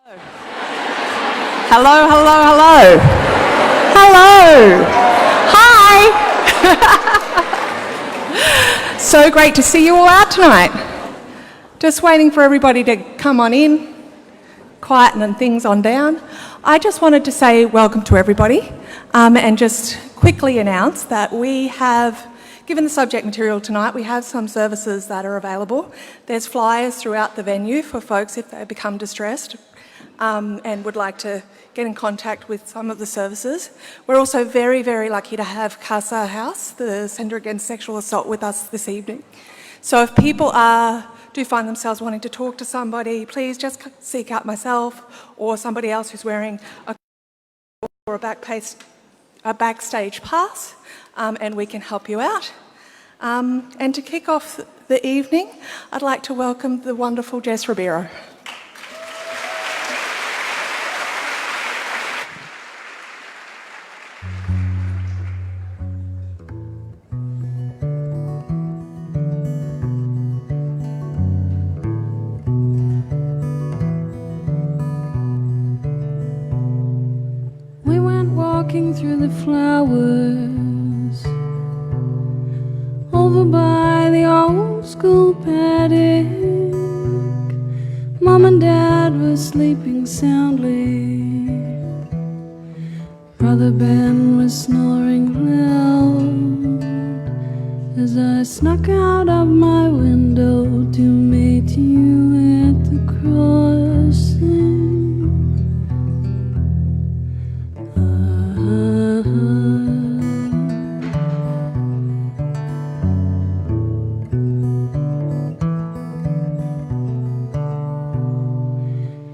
Hello, hello, hello. Hello. Hi. So great to see you all out tonight. Just waiting for everybody to come on in, quieten things on down. I just wanted to say welcome to everybody and just quickly announce that we have, given the subject material tonight, we have some services that are available. There's flyers throughout the venue for folks if they become distressed and would like to get in contact with some of the services. We're also very, very lucky to have Casa House, the Centre Against Sexual Assault, with us this evening. So if people do find themselves wanting to talk to somebody, please just seek out myself or somebody else who's wearing a backstage pass, and we can help you out. And to kick off the evening, I'd like to welcome the wonderful Jess Ribeiro. Walking through the flowers, over by the old school paddock. Mom and Dad were sleeping soundly. Brother Ben was snoring loud as I snuck out of my window to meet you at the crossing.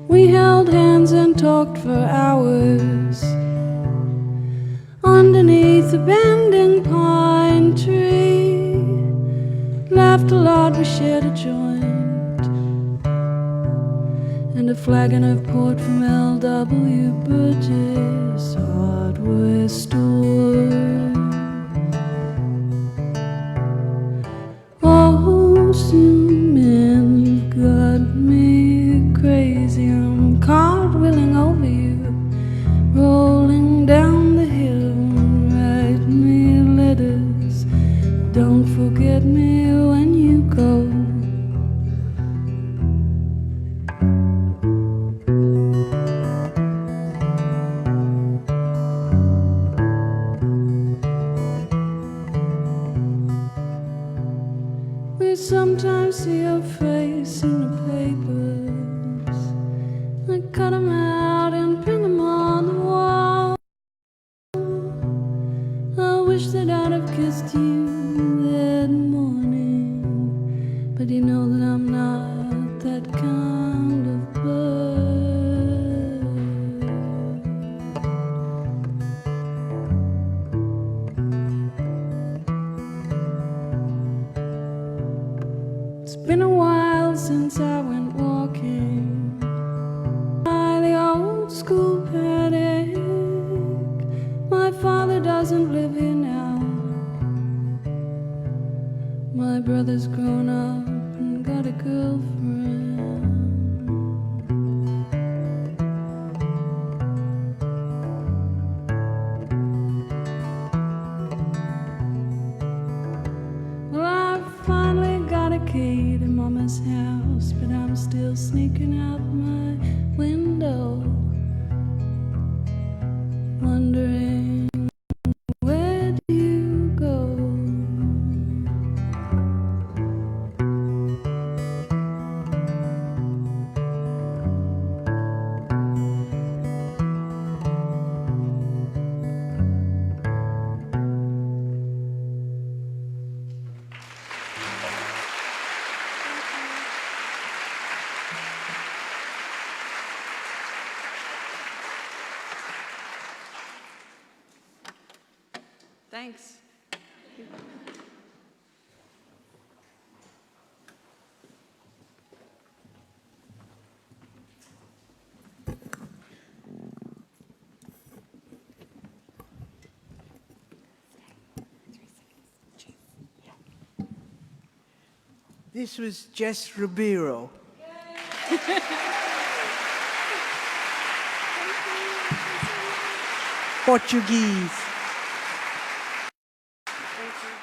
We held hands and talked for hours underneath a bending pine tree. Laughed a lot, we shared a joint and a flagon of port from L.W. Burgess hardware store. Oh, soon, man, you've got me crazy. I'm cartwheeling over you, rolling down the hill. Write me letters, don't forget me when you go. We sometimes see your face in the papers. I cut them out and print them on the wall. I wish that I'd have kissed you that morning, but you know that I'm not that kind of bird. It's been a while since I went walking by the old school paddock. My father doesn't live here now. My brother's grown up and got a girlfriend. Well, I finally got a key to Mama's house, but I'm still sneaking out my window, wondering, where do you go? Thanks. This was Jess Ribeiro. Portuguese.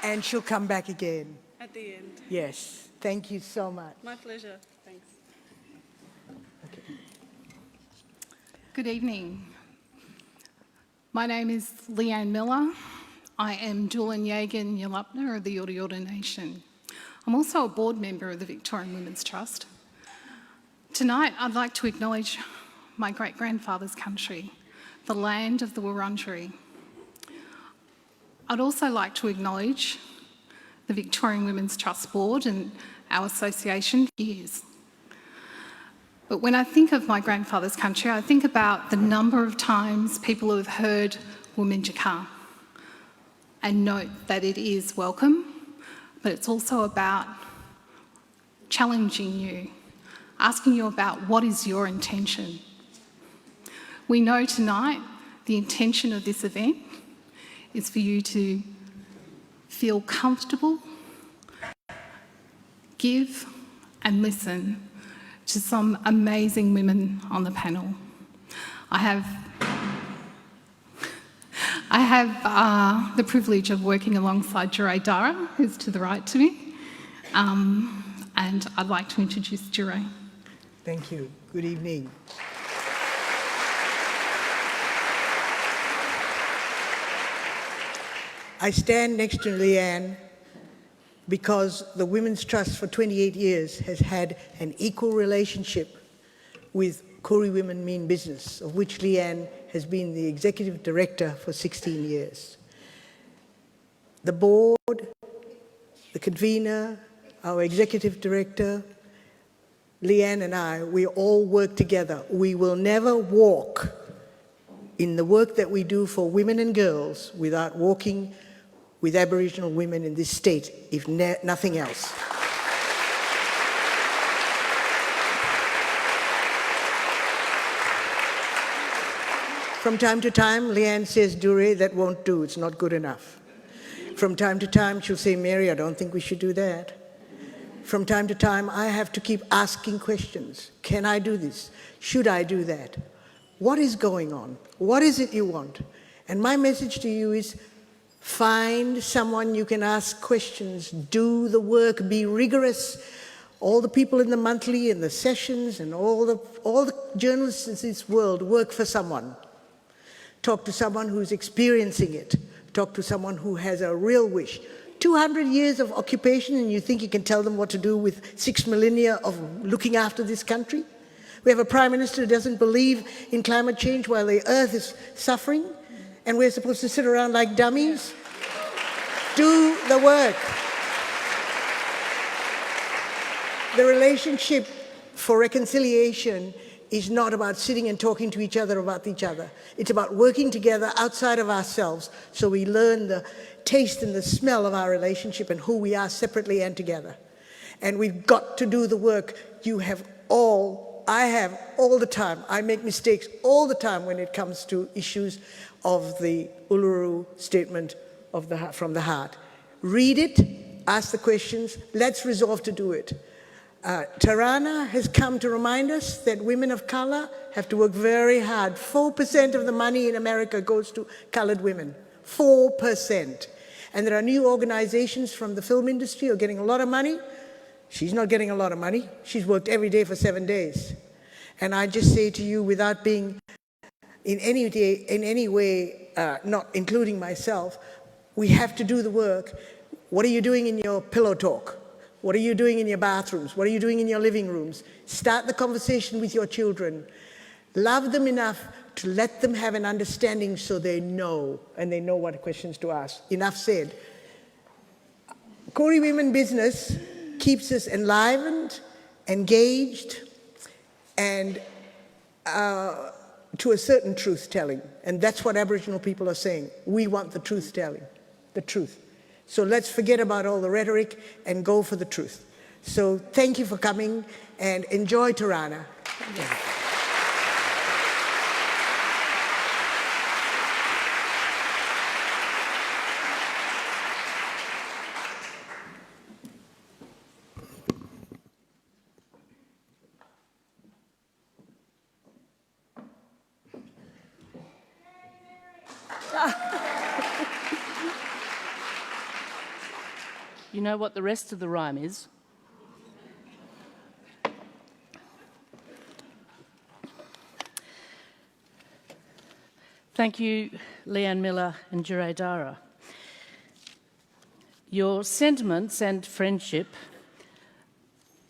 And she'll come back again. At the end. Yes. Thank you so much. My pleasure. Thanks. Good evening. My name is Leanne Miller. I am Julian Yagan Yalupna of the Yorta Yorta Nation. I'm also a board member of the Victorian Women's Trust. Tonight, I'd like to acknowledge my great-grandfather's country, the land of the Wurundjeri. I'd also like to acknowledge the Victorian Women's Trust Board and our association for years. But when I think of my grandfather's country, I think about the number of times people who have heard Wominjaka and note that it is welcome, but it's also about challenging you, asking you about what is your intention. We know tonight the intention of this event is for you to feel comfortable, give and listen to some amazing women on the panel. I have the privilege of working alongside Jure Dara, who's to the right to me, and I'd like to introduce Jure. Thank you. Good evening. I stand next to Leanne because the Women's Trust for 28 years has had an equal relationship with Koori Women Mean Business, of which Leanne has been the executive director for 16 years. The board, the convener, our executive director, Leanne and I, we all work together. We will never walk in the work that we do for women and girls without walking with Aboriginal women in this state, if nothing else. From time to time, Leanne says, Dure, that won't do, it's not good enough. From time to time, she'll say, Mary, I don't think we should do that. From time to time, I have to keep asking questions. Can I do this? Should I do that? What is going on? What is it you want? And my message to you is, find someone you can ask questions, do the work, be rigorous. All the people in the monthly and the sessions and all the journalists in this world work for someone. Talk to someone who's experiencing it. Talk to someone who has a real wish. 200 years of occupation and you think you can tell them what to do with 6 millennia of looking after this country? We have a prime minister who doesn't believe in climate change while the earth is suffering, and we're supposed to sit around like dummies? Do the work. The relationship for reconciliation is not about sitting and talking to each other about each other. It's about working together outside of ourselves so we learn the taste and the smell of our relationship and who we are separately and together. And we've got to do the work. I have all the time. I make mistakes all the time when it comes to issues of the Uluru Statement from the Heart. Read it, ask the questions, let's resolve to do it. Tarana has come to remind us that women of colour have to work very hard. 4% of the money in America goes to coloured women. 4%. And there are new organisations from the film industry who are getting a lot of money. She's not getting a lot of money. She's worked every day for 7 days. And I just say to you, without being in any way, not including myself, we have to do the work. What are you doing in your pillow talk? What are you doing in your bathrooms? What are you doing in your living rooms? Start the conversation with your children. Love them enough to let them have an understanding so they know, and they know what questions to ask. Enough said. Koori Women Business keeps us enlivened, engaged, and to a certain truth-telling. And that's what Aboriginal people are saying. We want the truth-telling, the truth. So let's forget about all the rhetoric and go for the truth. So thank you for coming and enjoy Tarana. You know what the rest of the rhyme is? Thank you, Leanne Miller and Jure Dara. Your sentiments and friendship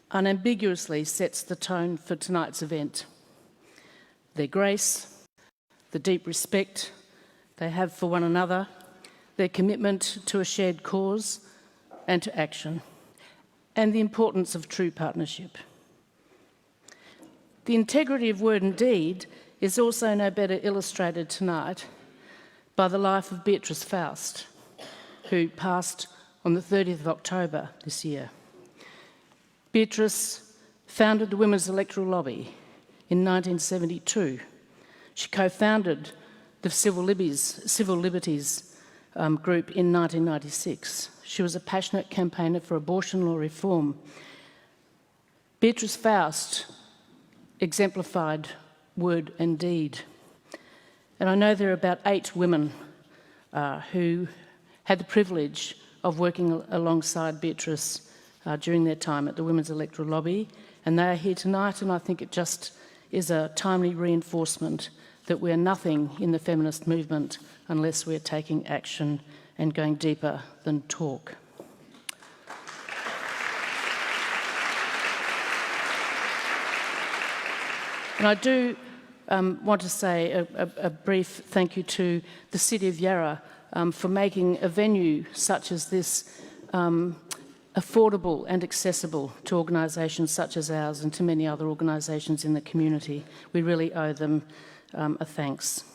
unambiguously sets the tone for tonight's event. Their grace, the deep respect they have for one another, their commitment to a shared cause and to action, and the importance of true partnership. The integrity of word and deed is also no better illustrated tonight by the life of Beatrice Faust, who passed on the 30th of October this year. Beatrice founded the Women's Electoral Lobby in 1972. She co-founded the Civil Liberties group in 1996. She was a passionate campaigner for abortion law reform. Beatrice Faust exemplified word and deed. And I know there are about 8 women who had the privilege of working alongside Beatrice during their time at the Women's Electoral Lobby, and they are here tonight, and I think it just is a timely reinforcement that we are nothing in the feminist movement unless we're taking action and going deeper than talk. And I do want to say a brief thank you to the City of Yarra for making a venue such as this affordable and accessible to organisations such as ours and to many other organisations in the community. We really owe them a thanks.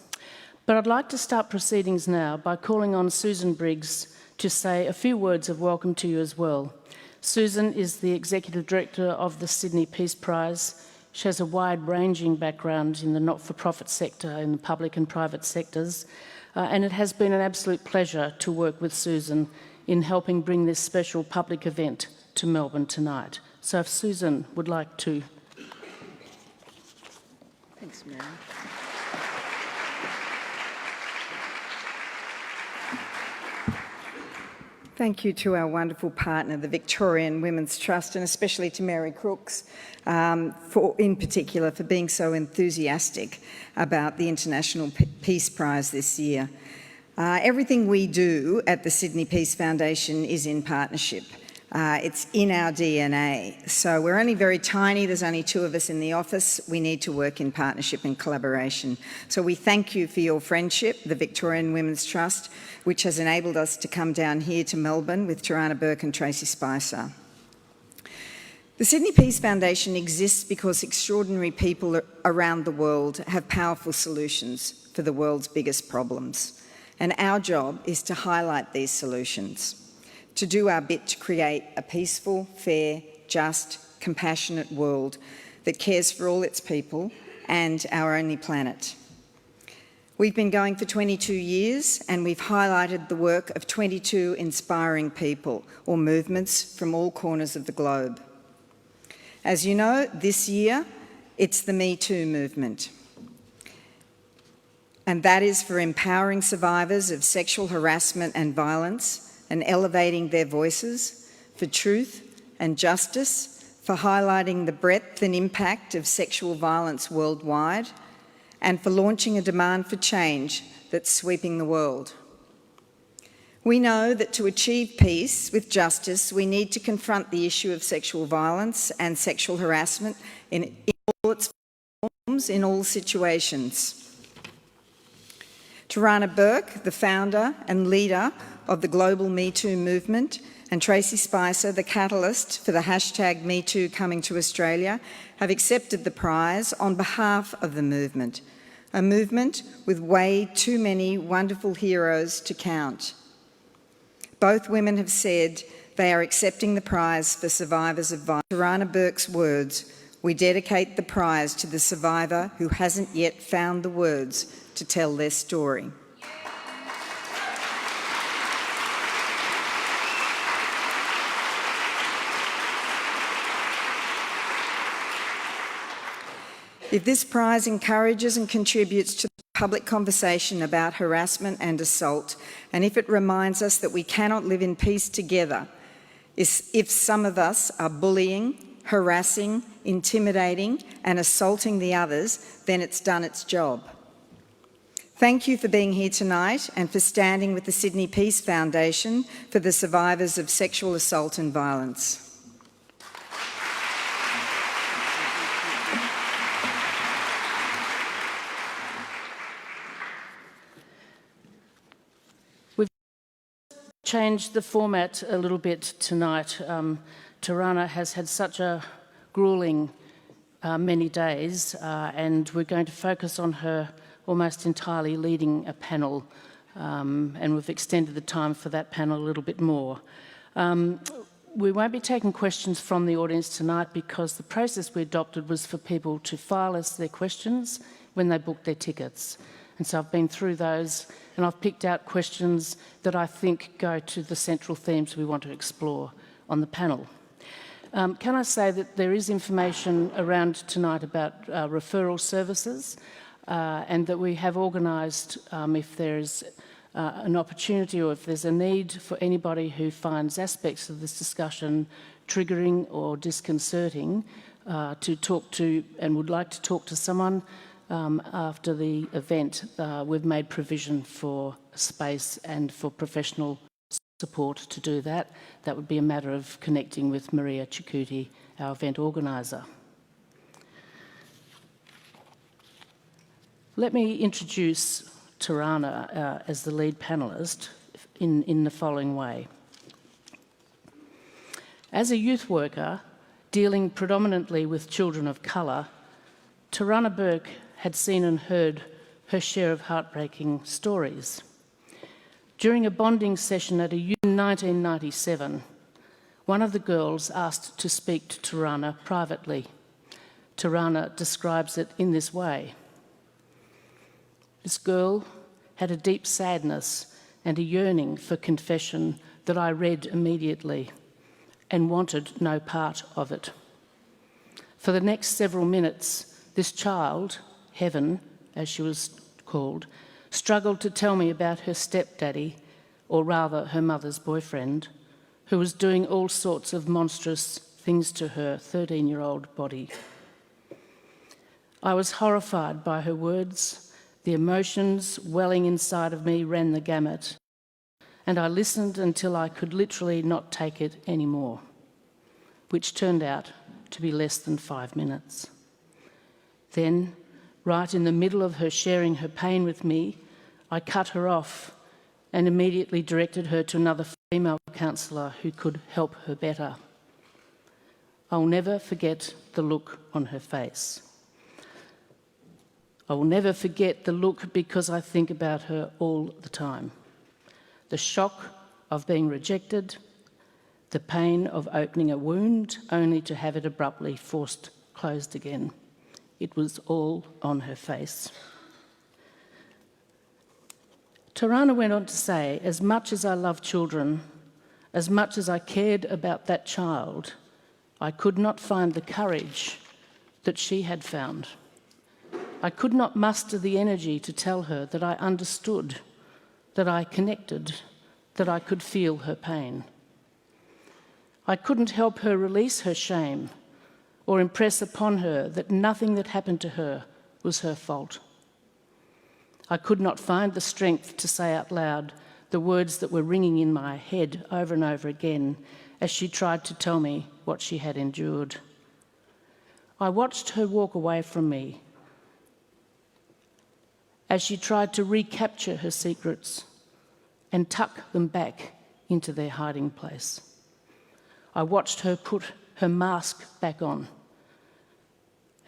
But I'd like to start proceedings now by calling on Susan Briggs to say a few words of welcome to you as well. Susan is the Executive Director of the Sydney Peace Prize. She has a wide-ranging background in the not-for-profit sector, in the public and private sectors, and it has been an absolute pleasure to work with Susan in helping bring this special public event to Melbourne tonight. So if Susan would like to... Thanks, Mary. Thank you to our wonderful partner, the Victorian Women's Trust, and especially to Mary Crooks, in particular, for being so enthusiastic about the International Peace Prize this year. Everything we do at the Sydney Peace Foundation is in partnership. It's in our DNA. So we're only very tiny, there's only 2 of us in the office. We need to work in partnership and collaboration. So we thank you for your friendship, the Victorian Women's Trust, which has enabled us to come down here to Melbourne with Tarana, Burke and Tracy Spicer. The Sydney Peace Foundation exists because extraordinary people around the world have powerful solutions for the world's biggest problems. And our job is to highlight these solutions, to do our bit to create a peaceful, fair, just, compassionate world that cares for all its people and our only planet. We've been going for 22 years and we've highlighted the work of 22 inspiring people or movements from all corners of the globe. As you know, this year it's the Me Too movement. And that is for empowering survivors of sexual harassment and violence and elevating their voices, for truth and justice, for highlighting the breadth and impact of sexual violence worldwide, and for launching a demand for change that's sweeping the world. We know that to achieve peace with justice, we need to confront the issue of sexual violence and sexual harassment in all its forms, in all situations. Tarana Burke, the founder and leader of the global Me Too movement, and Tracy Spicer, the catalyst for the hashtag #MeToo coming to Australia, have accepted the prize on behalf of the movement, a movement with way too many wonderful heroes to count. Both women have said they are accepting the prize for survivors of violence. Tarana Burke's words, "We dedicate the prize to the survivor who hasn't yet found the words to tell their story." If this prize encourages and contributes to the public conversation about harassment and assault, and if it reminds us that we cannot live in peace together If some of us are bullying, harassing, intimidating and assaulting the others, then it's done its job. Thank you for being here tonight and for standing with the Sydney Peace Foundation for the survivors of sexual assault and violence. We've changed the format a little bit tonight. Tarana has had such a gruelling many days, and we're going to focus on her almost entirely leading a panel, and we've extended the time for that panel a little bit more. We won't be taking questions from the audience tonight because the process we adopted was for people to file us their questions when they booked their tickets. And so I've been through those and I've picked out questions that I think go to the central themes we want to explore on the panel. Can I say that there is information around tonight about referral services, and that we have organised, if there's an opportunity or if there's a need for anybody who finds aspects of this discussion triggering or disconcerting, to talk to and would like to talk to someone after the event, we've made provision for space and for professional support to do that. That would be a matter of connecting with Maria Chikuti, our event organiser. Let me introduce Tarana as the lead panellist in the following way. As a youth worker dealing predominantly with children of colour, Tarana Burke had seen and heard her share of heartbreaking stories. During a bonding session at a youth in 1997, one of the girls asked to speak to Tarana privately. Tarana describes it in this way. This girl had a deep sadness and a yearning for confession that I read immediately and wanted no part of it. For the next several minutes, this child, Heaven, as she was called, struggled to tell me about her stepdaddy, or rather her mother's boyfriend, who was doing all sorts of monstrous things to her 13-year-old body. I was horrified by her words. The emotions welling inside of me ran the gamut, and I listened until I could literally not take it anymore, which turned out to be less than 5 minutes. Then, right in the middle of her sharing her pain with me, I cut her off and immediately directed her to another female counsellor who could help her better. I'll never forget the look on her face. I will never forget the look because I think about her all the time. The shock of being rejected, the pain of opening a wound only to have it abruptly forced closed again. It was all on her face. Tarana went on to say, as much as I love children, as much as I cared about that child, I could not find the courage that she had found. I could not muster the energy to tell her that I understood, that I connected, that I could feel her pain. I couldn't help her release her shame or impress upon her that nothing that happened to her was her fault. I could not find the strength to say out loud the words that were ringing in my head over and over again as she tried to tell me what she had endured. I watched her walk away from me as she tried to recapture her secrets and tuck them back into their hiding place. I watched her put her mask back on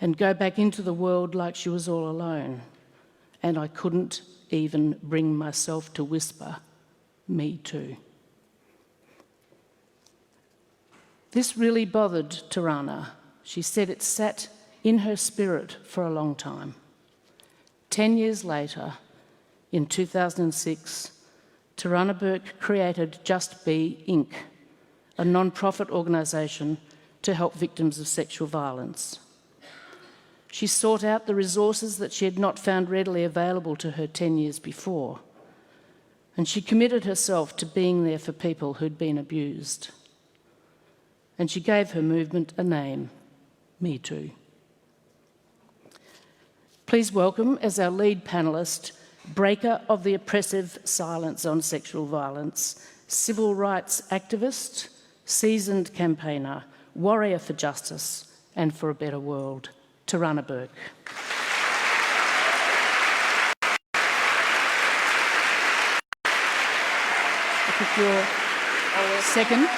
and go back into the world like she was all alone, and I couldn't even bring myself to whisper, "Me too." This really bothered Tarana. She said it sat in her spirit for a long time. 10 years later, in 2006, Tarana Burke created Just Be Inc., a non-profit organisation to help victims of sexual violence. She sought out the resources that she had not found readily available to her 10 years before, and she committed herself to being there for people who'd been abused. and she gave her movement a name, Me Too. Please welcome as our lead panellist, breaker of the oppressive silence on sexual violence, civil rights activist, seasoned campaigner, warrior for justice and for a better world, Tarana Burke. I think you're second.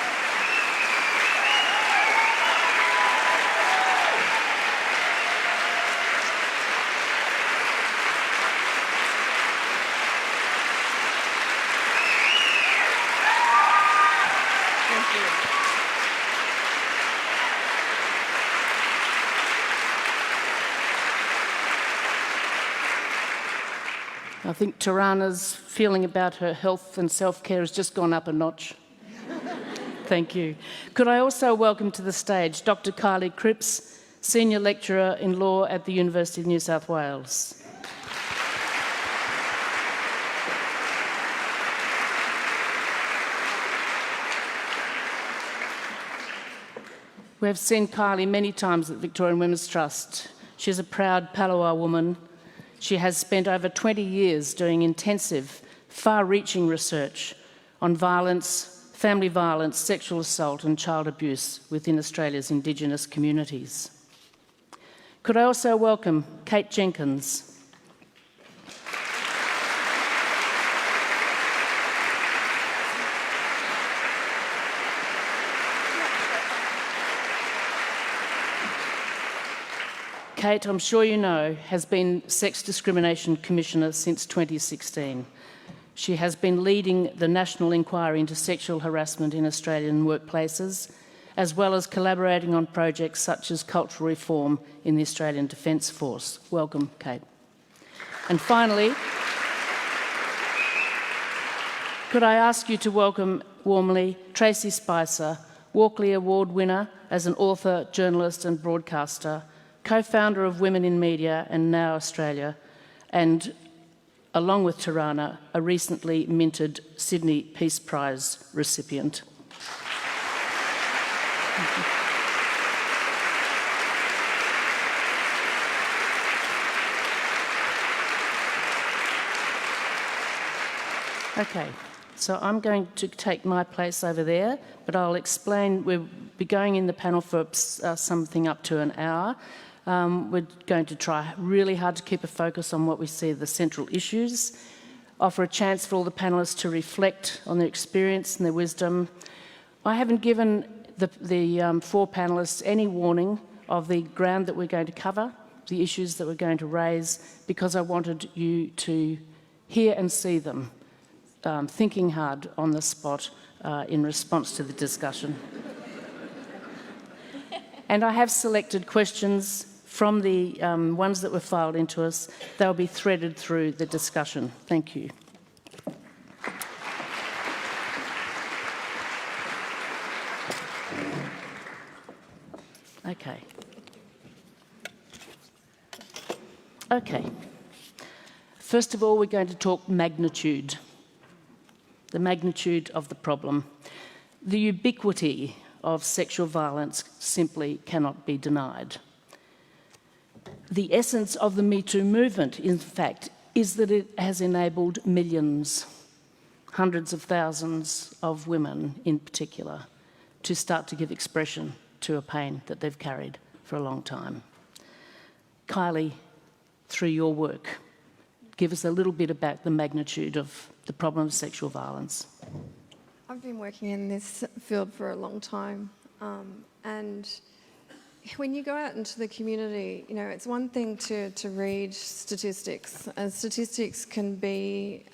I think Tarana's feeling about her health and self-care has just gone up a notch. Thank you. Could I also welcome to the stage Dr. Kylie Cripps, Senior Lecturer in Law at the University of New South Wales. We have seen Kylie many times at Victorian Women's Trust. She's a proud Palawa woman. She has spent over 20 years doing intensive, far-reaching research on violence, family violence, sexual assault and child abuse within Australia's Indigenous communities. Could I also welcome Kate Jenkins. Kate, I'm sure you know, has been Sex Discrimination Commissioner since 2016. She has been leading the National Inquiry into Sexual Harassment in Australian workplaces, as well as collaborating on projects such as cultural reform in the Australian Defence Force. Welcome, Kate. And finally, could I ask you to welcome warmly Tracy Spicer, Walkley Award winner as an author, journalist and broadcaster, co-founder of Women in Media and Now Australia, and along with Tarana, a recently minted Sydney Peace Prize recipient. Okay, so I'm going to take my place over there, but I'll explain. We'll be going in the panel for something up to an hour. We're going to try really hard to keep a focus on what we see are the central issues, offer a chance for all the panellists to reflect on their experience and their wisdom. I haven't given the four panellists any warning of the ground that we're going to cover, the issues that we're going to raise, because I wanted you to hear and see them, thinking hard on the spot in response to the discussion. And I have selected questions from the ones that were filed into us. They'll be threaded through the discussion. Thank you. Okay. Okay. First of all, we're going to talk magnitude, the magnitude of the problem. The ubiquity of sexual violence simply cannot be denied. The essence of the Me Too movement, in fact, is that it has enabled millions, hundreds of thousands of women in particular, to start to give expression to a pain that they've carried for a long time. Kylie, through your work, give us a little bit about the magnitude of the problem of sexual violence. I've been working in this field for a long time, and when you go out into the community, you know, it's one thing to read statistics, and statistics can be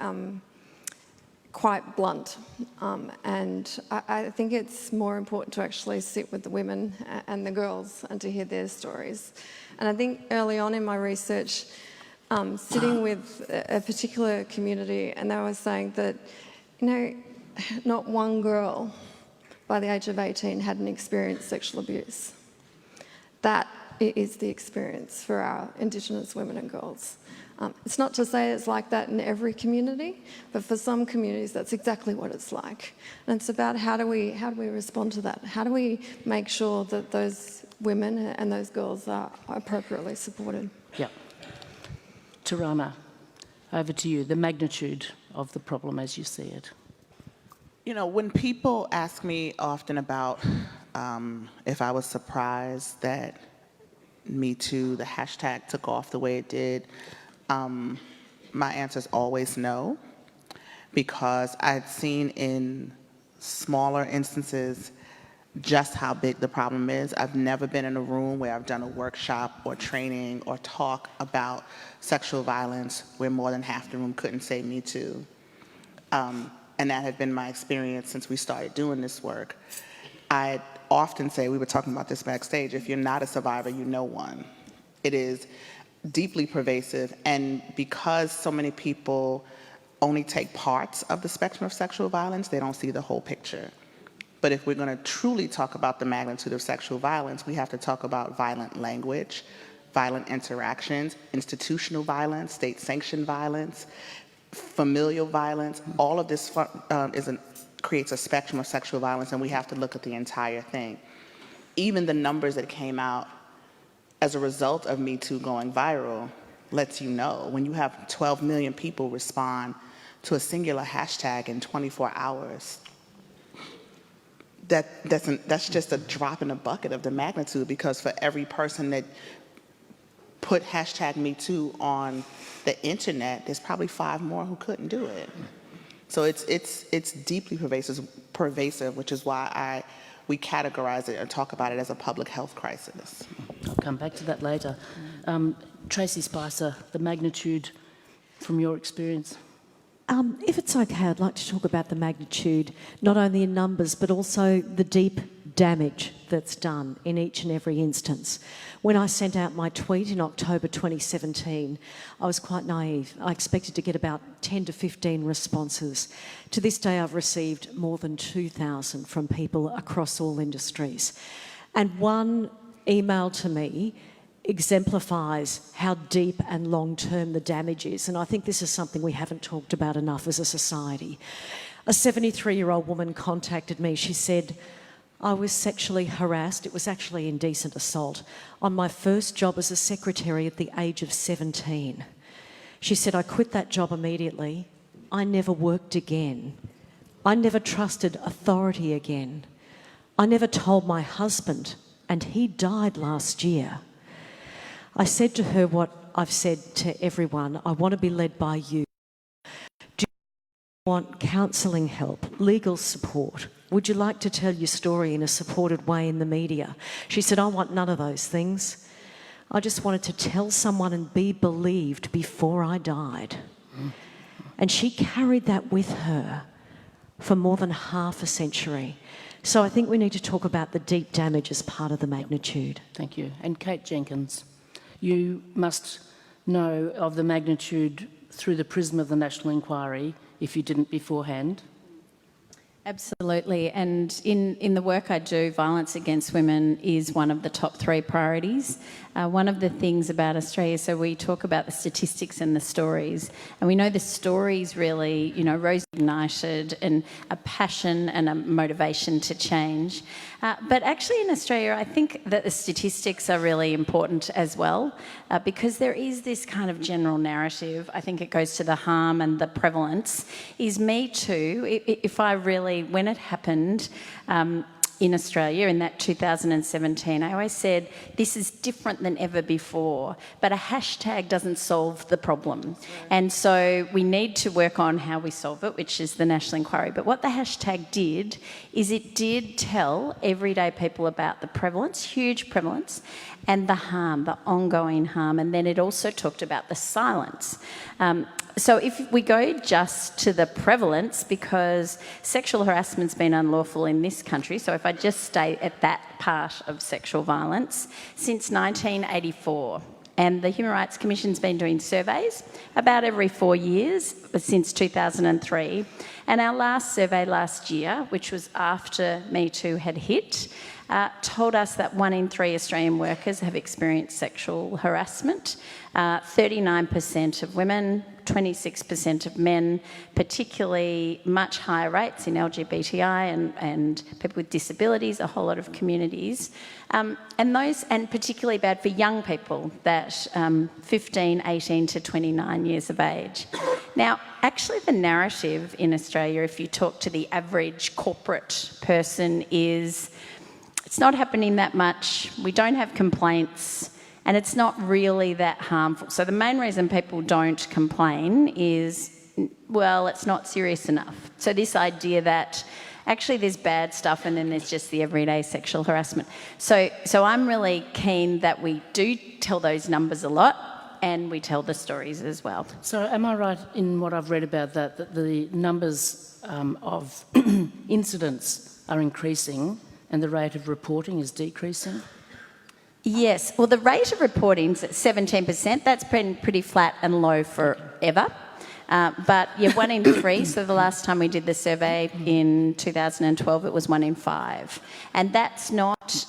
quite blunt, and I think it's more important to actually sit with the women and the girls and to hear their stories. And I think early on in my research, sitting with a particular community, and they were saying that, you know, not one girl by the age of 18 hadn't experienced sexual abuse. That is the experience for our Indigenous women and girls. It's not to say it's like that in every community, but for some communities that's exactly what it's like. And it's about how do we respond to that? How do we make sure that those women and those girls are appropriately supported? Yeah. Tarana, over to you. The magnitude of the problem as you see it. You know, when people ask me often about if I was surprised that Me Too, the hashtag, took off the way it did, my answer is always no, because I'd seen in smaller instances just how big the problem is. I've never been in a room where I've done a workshop or training or talk about sexual violence where more than half the room couldn't say Me Too. And that had been my experience since we started doing this work. I often say, we were talking about this backstage, if you're not a survivor, you know one. It is deeply pervasive, and because so many people only take parts of the spectrum of sexual violence, they don't see the whole picture. But if we're going to truly talk about the magnitude of sexual violence, we have to talk about violent language, violent interactions, institutional violence, state-sanctioned violence, familial violence. All of this creates a spectrum of sexual violence, and we have to look at the entire thing. Even the numbers that came out as a result of Me Too going viral lets you know, when you have 12 million people respond to a singular hashtag in 24 hours, that's just a drop in the bucket of the magnitude, because for every person that put hashtag Me Too on the internet, there's probably 5 more who couldn't do it. So it's deeply pervasive, which is why we categorize it and talk about it as a public health crisis. I'll come back to that later. Tracy Spicer, the magnitude from your experience. If it's okay, I'd like to talk about the magnitude, not only in numbers, but also the deep damage that's done in each and every instance. When I sent out my tweet in October 2017, I was quite naive. I expected to get about 10 to 15 responses. To this day, I've received more than 2,000 from people across all industries. And one email to me exemplifies how deep and long-term the damage is, and I think this is something we haven't talked about enough as a society. A 73-year-old woman contacted me. She said, I was sexually harassed, it was actually indecent assault, on my first job as a secretary at the age of 17. She said, I quit that job immediately. I never worked again. I never trusted authority again. I never told my husband, and he died last year. I said to her what I've said to everyone, I want to be led by you. Do you want counselling help, legal support? Would you like to tell your story in a supported way in the media? She said, I want none of those things. I just wanted to tell someone and be believed before I died. And she carried that with her for more than half a century. So I think we need to talk about the deep damage as part of the magnitude. Thank you. And Kate Jenkins, you must know of the magnitude through the prism of the National Inquiry, if you didn't beforehand. Absolutely, and in the work I do, violence against women is one of the top 3 priorities. One of the things about Australia, so we talk about the statistics and the stories, and we know the stories really, rose ignited and a passion and a motivation to change. But actually in Australia, I think that the statistics are really important as well, because there is this kind of general narrative, I think it goes to the harm and the prevalence, is Me Too, when it happened in Australia in that 2017, I always said, this is different than ever before, but a hashtag doesn't solve the problem. Right. And so we need to work on how we solve it, which is the National Inquiry. But what the hashtag did is it did tell everyday people about the prevalence, huge prevalence, and the harm, the ongoing harm. And then it also talked about the silence. So if we go just to the prevalence, because sexual harassment's been unlawful in this country, so if I just stay at that part of sexual violence, since 1984. And the Human Rights Commission's been doing surveys about every 4 years since 2003. And our last survey last year, which was after Me Too had hit, told us that 1 in 3 Australian workers have experienced sexual harassment. 39% of women, 26% of men, particularly much higher rates in LGBTI and people with disabilities, a whole lot of communities. And particularly bad for young people, that 15, 18 to 29 years of age. Now, actually the narrative in Australia, if you talk to the average corporate person, is it's not happening that much, we don't have complaints, and it's not really that harmful. So the main reason people don't complain is, well, it's not serious enough. So this idea that actually there's bad stuff and then there's just the everyday sexual harassment. So I'm really keen that we do tell those numbers a lot and we tell the stories as well. So am I right in what I've read about that the numbers of incidents are increasing and the rate of reporting is decreasing? Yes, well, the rate of reporting is at 17%. That's been pretty flat and low forever. But yeah, 1 in 3. So the last time we did the survey in 2012, it was 1 in 5. And that's not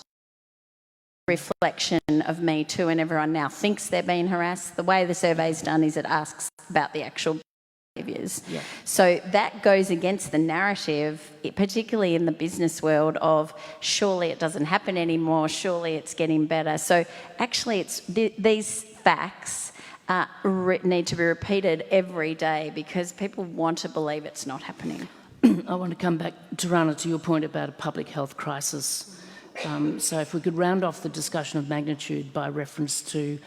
a reflection of Me Too and everyone now thinks they're being harassed. The way the survey's done is it asks about the actual behaviours. Yeah. So that goes against the narrative, particularly in the business world, of surely it doesn't happen anymore, surely it's getting better. So actually it's these facts need to be repeated every day because people want to believe it's not happening. I want to come back, Tarana, to your point about a public health crisis. So if we could round off the discussion of magnitude by reference to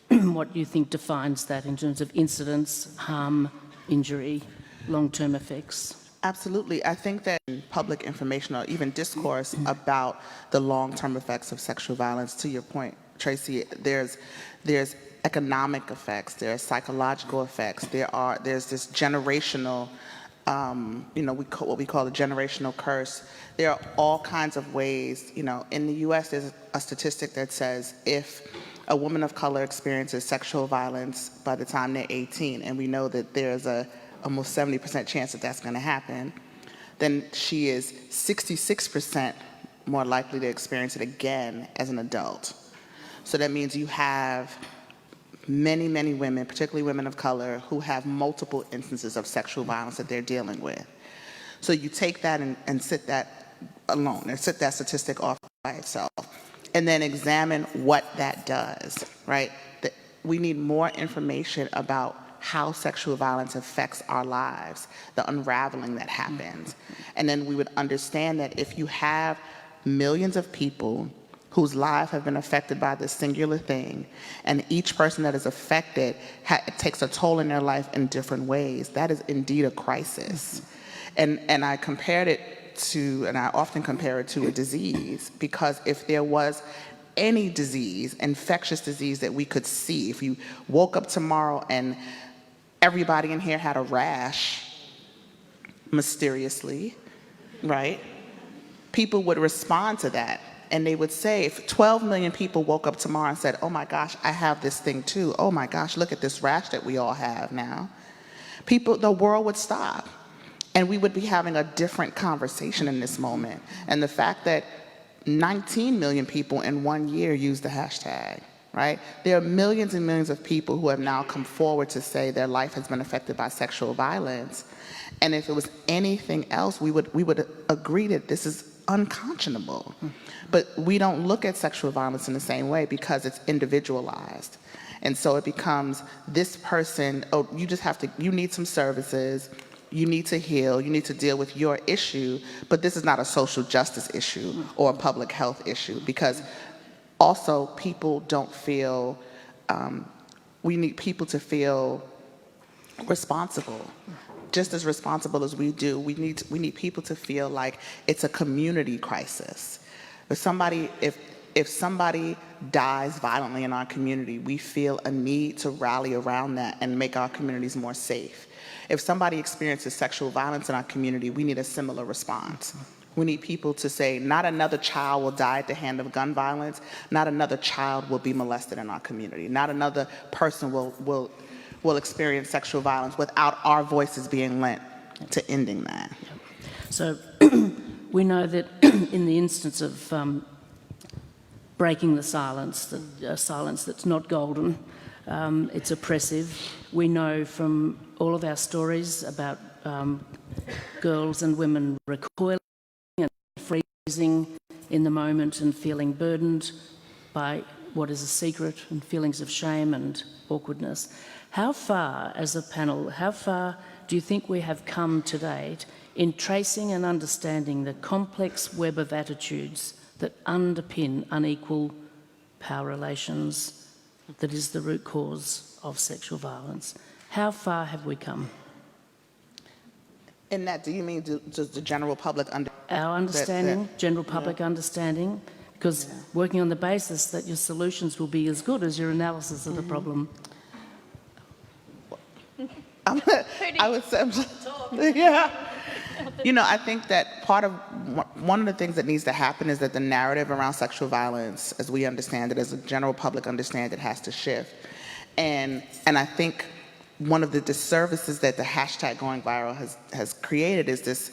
what you think defines that in terms of incidence, harm, injury, long-term effects. Absolutely. I think that in public information or even discourse about the long-term effects of sexual violence, to your point, Tracy, there's economic effects, there are psychological effects, there's this generational, what we call a generational curse. There are all kinds of ways, in the US there's a statistic that says if a woman of color experiences sexual violence by the time they're 18, and we know that there's a almost 70% chance that that's going to happen, then she is 66% more likely to experience it again as an adult. So that means you have many, many women, particularly women of color, who have multiple instances of sexual violence that they're dealing with. So you take that and sit that alone, and sit that statistic off by itself, and then examine what that does, right? We need more information about how sexual violence affects our lives, the unraveling that happens. And then we would understand that if you have millions of people whose lives have been affected by this singular thing, and each person that is affected takes a toll in their life in different ways, that is indeed a crisis. And I compared it to, and I often compare it to a disease, because if there was any disease, infectious disease that we could see, if you woke up tomorrow and everybody in here had a rash, mysteriously, right? People would respond to that. And they would say, if 12 million people woke up tomorrow and said, oh my gosh, I have this thing too. Oh my gosh, look at this rash that we all have now. The world would stop. And we would be having a different conversation in this moment. And the fact that 19 million people in 1 year use the hashtag, right? There are millions and millions of people who have now come forward to say their life has been affected by sexual violence. And if it was anything else, we would agree that this is unconscionable. But we don't look at sexual violence in the same way because it's individualized. And so it becomes this person, oh, you need some services, you need to heal, you need to deal with your issue, but this is not a social justice issue or a public health issue, because also people don't feel, we need people to feel responsible. Just as responsible as we do, we need people to feel like it's a community crisis. If somebody dies violently in our community, we feel a need to rally around that and make our communities more safe. If somebody experiences sexual violence in our community, we need a similar response. We need people to say, not another child will die at the hand of gun violence, not another child will be molested in our community, not another person will experience sexual violence without our voices being lent to ending that. So we know that in the instance of breaking the silence, silence that's not golden. It's oppressive. We know from all of our stories about girls and women recoiling and freezing in the moment and feeling burdened by what is a secret and feelings of shame and awkwardness. How far, as a panel, how far do you think we have come to date in tracing and understanding the complex web of attitudes that underpin unequal power relations that is the root cause of sexual violence? How far have we come? In that, do you mean just the general public Our understanding, general public understanding, because working on the basis that your solutions will be as good as your analysis of the problem. I would say, yeah. You know, I think that one of the things that needs to happen is that the narrative around sexual violence, as we understand it, as the general public understand it, has to shift. And I think one of the disservices that the hashtag going viral has created is this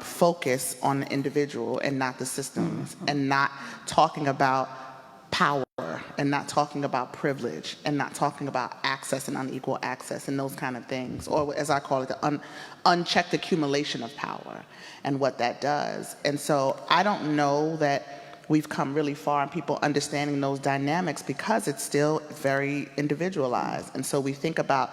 focus on the individual and not the systems, and not talking about power, and not talking about privilege, and not talking about access and unequal access and those kind of things, or as I call it, the unchecked accumulation of power and what that does. And so I don't know that we've come really far in people understanding those dynamics, because it's still very individualized. And so we think about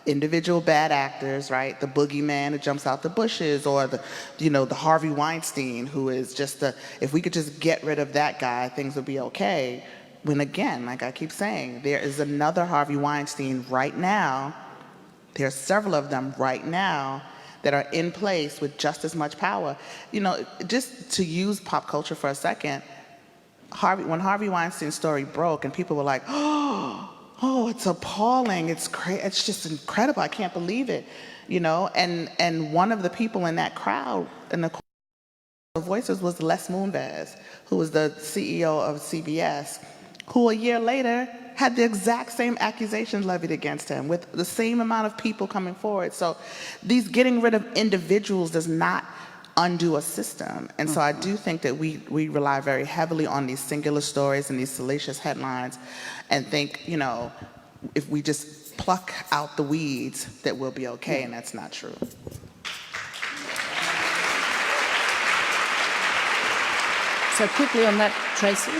individual bad actors, right? The boogeyman who jumps out the bushes, or the Harvey Weinstein, who is just if we could just get rid of that guy, things would be okay. When again, like I keep saying, there is another Harvey Weinstein right now. There are several of them right now that are in place with just as much power. You know, just to use pop culture for a second, when Harvey Weinstein's story broke and people were like, oh, it's appalling, it's just incredible, I can't believe it, you know? And one of the people in that crowd, in the voices, was Les Moonves, who was the CEO of CBS, who a year later had the exact same accusations levied against him with the same amount of people coming forward. So these getting rid of individuals does not undo a system. And so I do think that we rely very heavily on these singular stories and these salacious headlines, and think, you know, if we just pluck out the weeds, that we'll be okay, and that's not true. So quickly on that, Tracy.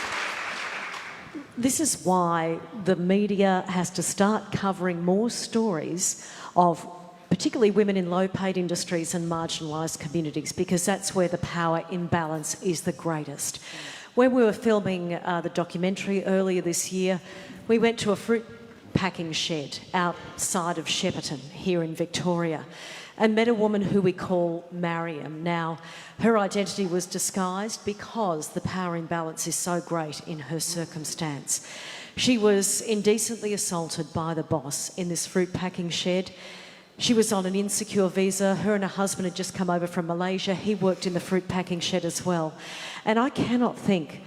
This is why the media has to start covering more stories of particularly women in low-paid industries and marginalised communities, because that's where the power imbalance is the greatest. When we were filming the documentary earlier this year, we went to a fruit packing shed outside of Shepparton here in Victoria and met a woman who we call Mariam. Now, her identity was disguised because the power imbalance is so great in her circumstance. She was indecently assaulted by the boss in this fruit packing shed. She was on an insecure visa. Her and her husband had just come over from Malaysia. He worked in the fruit packing shed as well. And I cannot think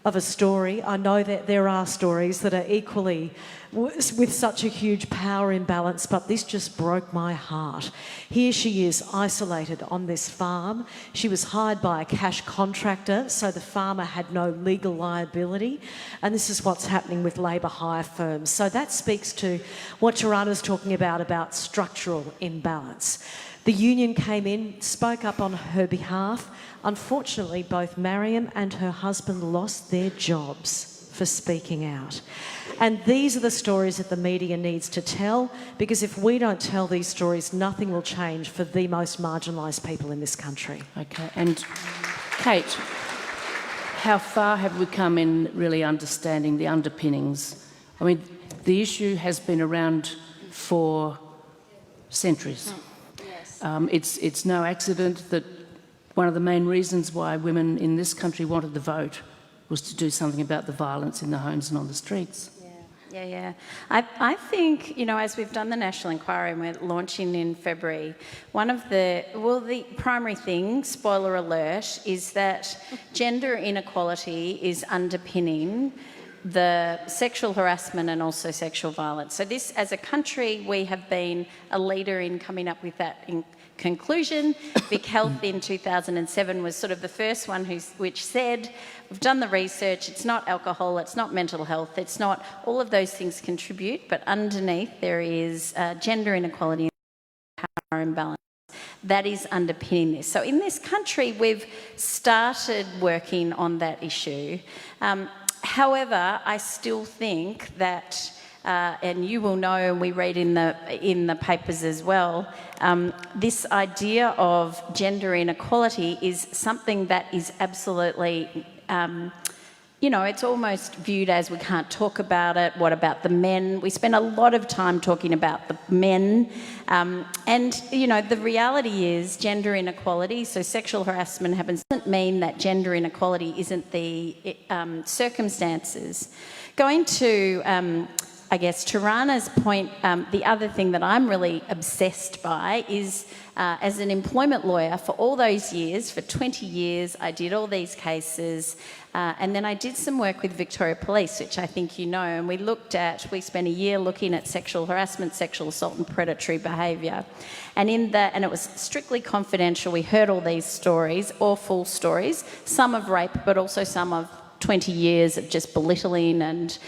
of a story. I know that there are stories that are equally with such a huge power imbalance, but this just broke my heart. Here she is, isolated on this farm. She was hired by a cash contractor, so the farmer had no legal liability. And this is what's happening with labour hire firms. So that speaks to what Tarana's talking about structural imbalance. The union came in, spoke up on her behalf. Unfortunately, both Mariam and her husband lost their jobs for speaking out. And these are the stories that the media needs to tell, because if we don't tell these stories, nothing will change for the most marginalised people in this country. Okay, and Kate, how far have we come in really understanding the underpinnings? I mean, the issue has been around for centuries. It's no accident that one of the main reasons why women in this country wanted the vote was to do something about the violence in the homes and on the streets. Yeah. I think, you know, as we've done the national inquiry and we're launching in February, the primary thing, spoiler alert, is that gender inequality is underpinning the sexual harassment and also sexual violence. So this, as a country, we have been a leader in coming up with that in conclusion. Vic Health in 2007 was sort of the first one which said, we've done the research, it's not alcohol, it's not mental health, it's not, all of those things contribute, but underneath there is gender inequality and power imbalance that is underpinning this. So in this country, we've started working on that issue. However, I still think that, and you will know, and we read in the papers as well, this idea of gender inequality is something that is absolutely, you know, it's almost viewed as we can't talk about it. What about the men? We spend a lot of time talking about the men. And, you know, the reality is gender inequality, so sexual harassment happens, doesn't mean that gender inequality isn't the circumstances. Going to, I guess, Tarana's point, the other thing that I'm really obsessed by is, as an employment lawyer for all those years, for 20 years, I did all these cases, and then I did some work with Victoria Police, which I think you know, and we spent a year looking at sexual harassment, sexual assault and predatory behaviour. And and it was strictly confidential. We heard all these stories, awful stories, some of rape, but also some of 20 years of just belittling and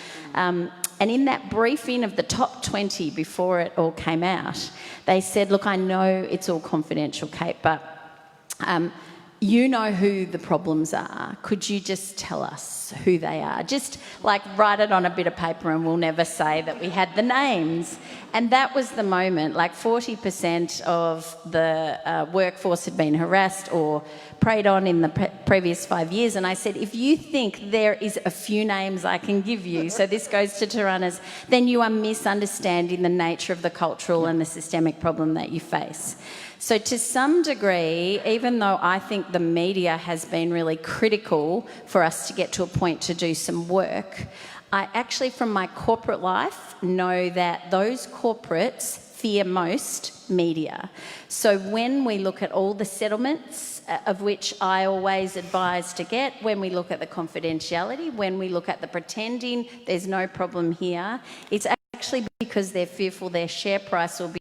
in that briefing of the top 20 before it all came out, they said, look, I know it's all confidential, Kate, but you know who the problems are. Could you just tell us who they are? Just like write it on a bit of paper and we'll never say that we had the names. And that was the moment, like 40% of the workforce had been harassed or preyed on in the previous 5 years. And I said, if you think there is a few names I can give you, so this goes to Tarana's, then you are misunderstanding the nature of the cultural and the systemic problem that you face. So to some degree, even though I think the media has been really critical for us to get to a point to do some work, I actually, from my corporate life, know that those corporates fear most media. So when we look at all the settlements, of which I always advise to get, when we look at the confidentiality, when we look at the pretending there's no problem here, it's actually because they're fearful their share price will be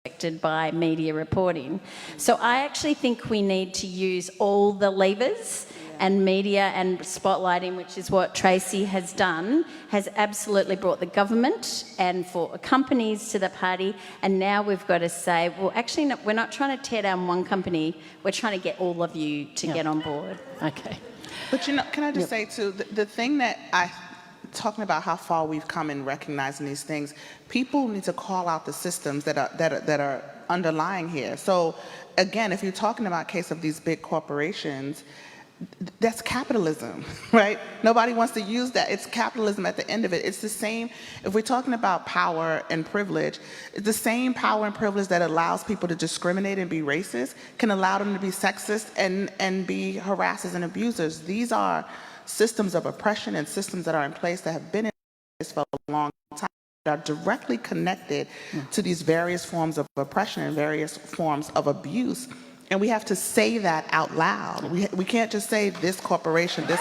affected by media reporting. So I actually think we need to use all the levers, and media and spotlighting, which is what Tracy has done, has absolutely brought the government and for companies to the party. And now we've got to say, well, actually, no, we're not trying to tear down one company. We're trying to get all of you to get on board. Okay. But, you know, can I just say, too, the thing that talking about how far we've come in recognizing these things, people need to call out the systems that are underlying here. So, again, if you're talking about a case of these big corporations, that's capitalism, right? Nobody wants to use that. It's capitalism at the end of it. It's the same, if we're talking about power and privilege, it's the same power and privilege that allows people to discriminate and be racist can allow them to be sexist and be harassers and abusers. These are systems of oppression and systems that are in place that have been in place for a long time, that are directly connected to these various forms of oppression and various forms of abuse. And we have to say that out loud. We can't just say this corporation, it's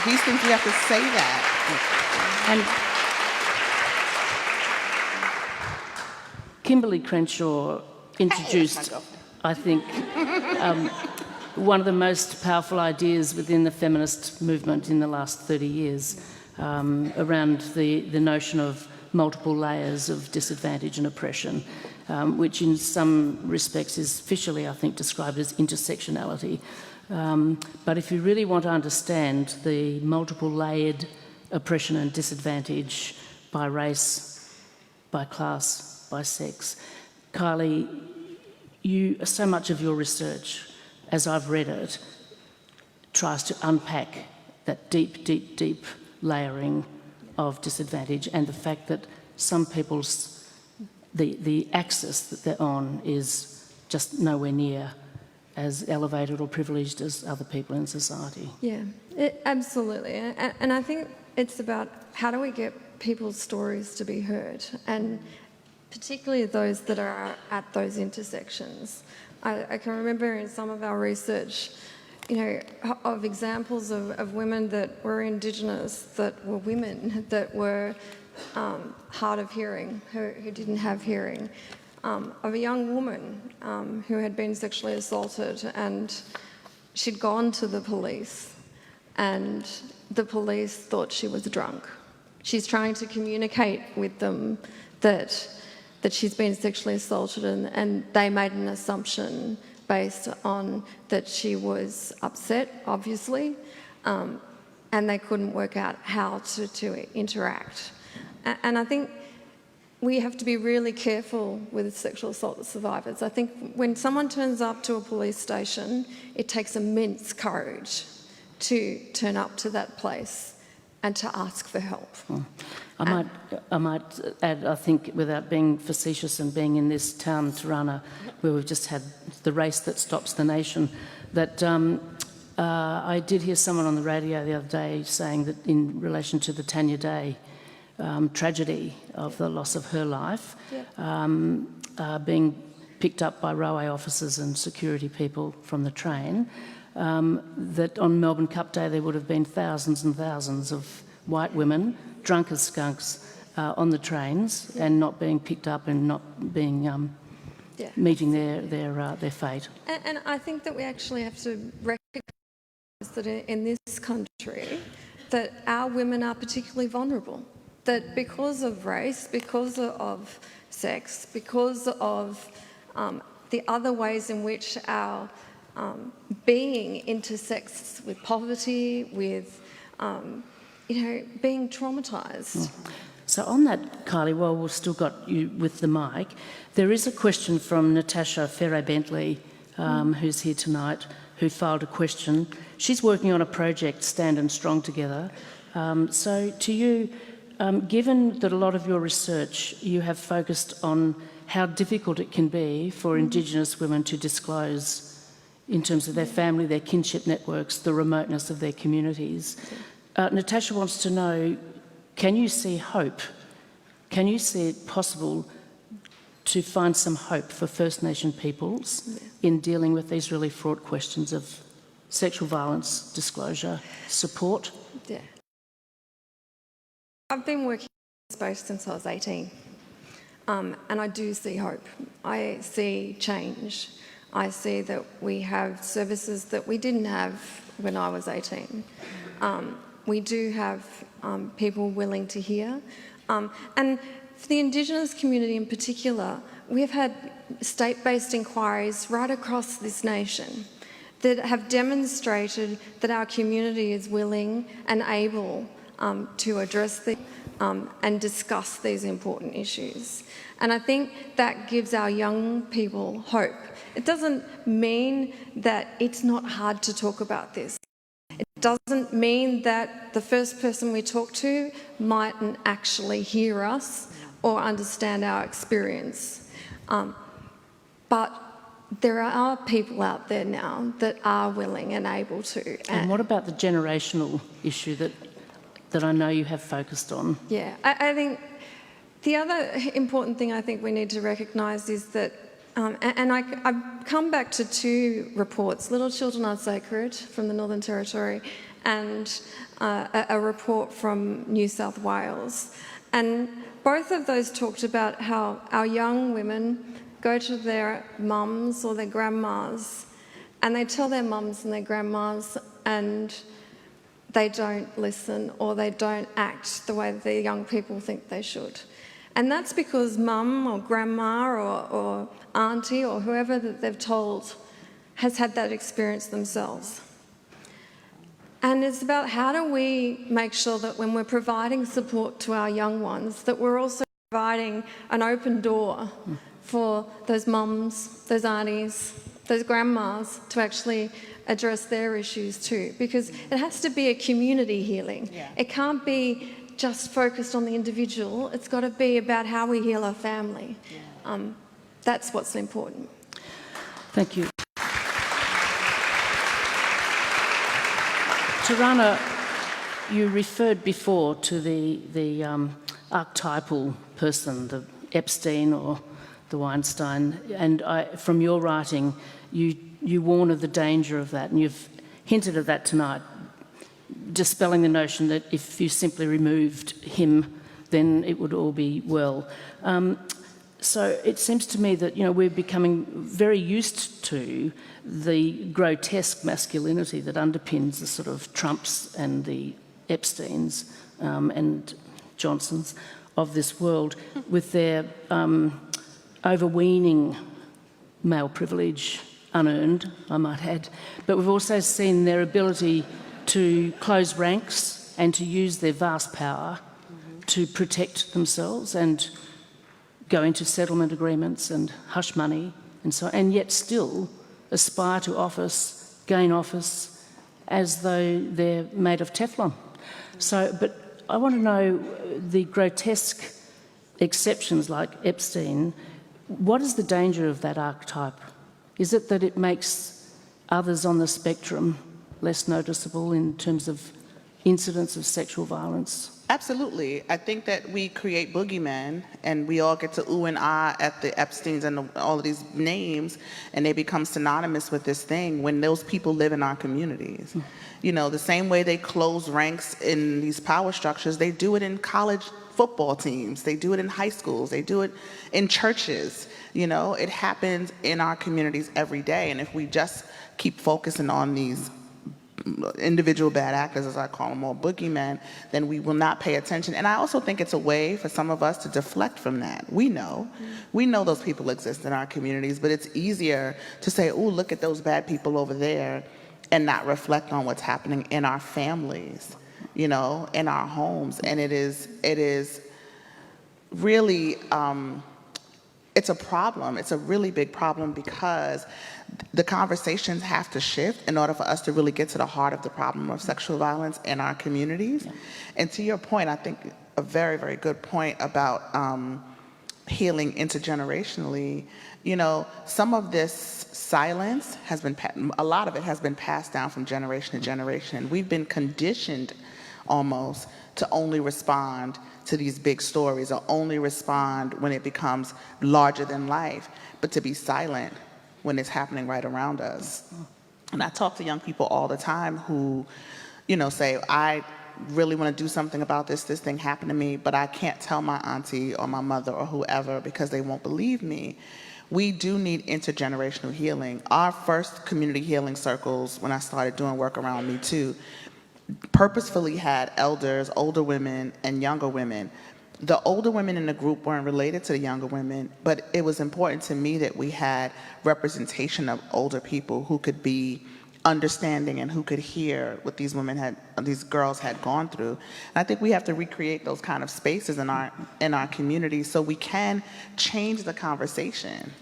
these things, we have to say that. And Kimberly Crenshaw introduced, I think, one of the most powerful ideas within the feminist movement in the last 30 years around the notion of multiple layers of disadvantage and oppression, which in some respects is officially, I think, described as intersectionality. But if you really want to understand the multiple layered oppression and disadvantage by race, by class, by sex, Kylie, so much of your research, as I've read it, tries to unpack that deep, deep, deep layering of disadvantage and the fact that some people's the axis that they're on is just nowhere near as elevated or privileged as other people in society. Yeah, absolutely. And I think it's about how do we get people's stories to be heard, and particularly those that are at those intersections. I can remember in some of our research, of examples of women that were Indigenous, that were women, that were hard of hearing, who didn't have hearing, of a young woman who had been sexually assaulted, and she'd gone to the police and the police thought she was drunk. She's trying to communicate with them that she's been sexually assaulted, and they made an assumption based on that she was upset, obviously, and they couldn't work out how to interact. And I think we have to be really careful with sexual assault survivors. I think when someone turns up to a police station, it takes immense courage to turn up to that place and to ask for help. I might add, I think, without being facetious and being in this town, Tarana, where we've just had the race that stops the nation, that I did hear someone on the radio the other day saying that in relation to the Tanya Day tragedy of the loss of her life, being picked up by railway officers and security people from the train, that on Melbourne Cup Day there would have been thousands and thousands of white women, drunk as skunks, on the trains and not being picked up and not being meeting their fate. And I think that we actually have to recognise that in this country that our women are particularly vulnerable, that because of race, because of sex, because of the other ways in which our being intersects with poverty, with being traumatised. So on that, Kylie, while we've still got you with the mic, there is a question from Natasha Ferro-Bentley, who's here tonight, who filed a question. She's working on a project, Stand and Strong Together. So to you, given that a lot of your research, you have focused on how difficult it can be for Indigenous women to disclose in terms of their family, their kinship networks, the remoteness of their communities. Natasha wants to know, can you see hope? Can you see it possible to find some hope for First Nation peoples in dealing with these really fraught questions of sexual violence, disclosure, support? Yeah. I've been working in this space since I was 18, and I do see hope. I see change. I see that we have services that we didn't have when I was 18. We do have people willing to hear. And for the Indigenous community in particular, we've had state-based inquiries right across this nation that have demonstrated that our community is willing and able to address the and discuss these important issues. And I think that gives our young people hope. It doesn't mean that it's not hard to talk about this. It doesn't mean that the first person we talk to mightn't actually hear us or understand our experience. But there are people out there now that are willing and able to. And what about the generational issue that I know you have focused on? Yeah, I think the other important thing I think we need to recognise is that, and I've come back to two reports, Little Children Are Sacred from the Northern Territory and a report from New South Wales. And both of those talked about how our young women go to their mums or their grandmas and they tell their mums and their grandmas and they don't listen or they don't act the way that the young people think they should. And that's because mum or grandma or auntie or whoever that they've told has had that experience themselves. And it's about how do we make sure that when we're providing support to our young ones, that we're also providing an open door for those mums, those aunties, those grandmas to actually address their issues too. Because it has to be a community healing. Yeah. It can't be just focused on the individual. It's got to be about how we heal our family. Yeah. That's what's important. Thank you. Tarana, you referred before to the archetypal person, the Epstein or the Weinstein, and from your writing, you warn of the danger of that, and you've hinted at that tonight, dispelling the notion that if you simply removed him, then it would all be well. So it seems to me that, we're becoming very used to the grotesque masculinity that underpins the sort of Trumps and the Epsteins and Johnsons of this world, with their overweening male privilege, unearned, I might add. But we've also seen their ability to close ranks and to use their vast power to protect themselves and go into settlement agreements and hush money and so on, and yet still aspire to office, gain office, as though they're made of Teflon. So, but I want to know the grotesque exceptions like Epstein. What is the danger of that archetype? Is it that it makes others on the spectrum less noticeable in terms of incidents of sexual violence? Absolutely. I think that we create boogeymen and we all get to ooh and ah at the Epsteins and all of these names, and they become synonymous with this thing when those people live in our communities. The same way they close ranks in these power structures, they do it in college football teams, they do it in high schools, they do it in churches. It happens in our communities every day, and if we just keep focusing on these individual bad actors, as I call them, or boogeymen, then we will not pay attention. And I also think it's a way for some of us to deflect from that. We know those people exist in our communities, but it's easier to say, oh, look at those bad people over there, and not reflect on what's happening in our families, in our homes. And it is really, it's a problem. It's a really big problem, because the conversations have to shift in order for us to really get to the heart of the problem of sexual violence in our communities. Yeah. And to your point, I think a very, very good point about healing intergenerationally. Some of this silence has been, a lot of it has been passed down from generation to generation. We've been conditioned almost to only respond to these big stories, or only respond when it becomes larger than life, but to be silent when it's happening right around us. And I talk to young people all the time who, say, I really want to do something about this thing happened to me, but I can't tell my auntie or my mother or whoever because they won't believe me. We do need intergenerational healing. Our first community healing circles, when I started doing work around Me Too, purposefully had elders, older women, and younger women. The older women in the group weren't related to the younger women, but it was important to me that we had representation of older people who could be understanding and who could hear what these girls had gone through. And I think we have to recreate those kind of spaces in our communities so we can change the conversation.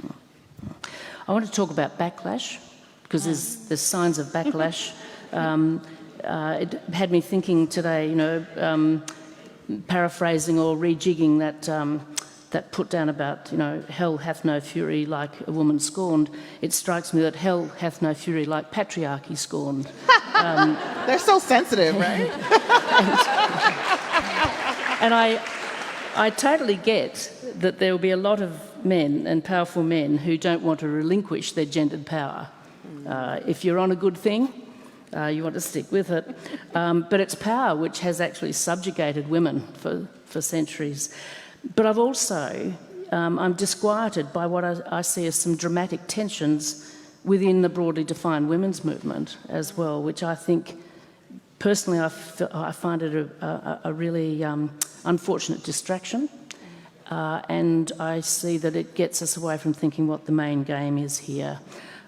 I want to talk about backlash, because there's signs of backlash. It had me thinking today, paraphrasing or rejigging that put down about, hell hath no fury like a woman scorned. It strikes me that hell hath no fury like patriarchy scorned. They're so sensitive, right? and I totally get that there will be a lot of men and powerful men who don't want to relinquish their gendered power. If you're on a good thing, you want to stick with it. But it's power which has actually subjugated women for centuries. But I've also, I'm disquieted by what I see as some dramatic tensions within the broadly defined women's movement as well, which I think, personally, I find it a really unfortunate distraction. And I see that it gets us away from thinking what the main game is here.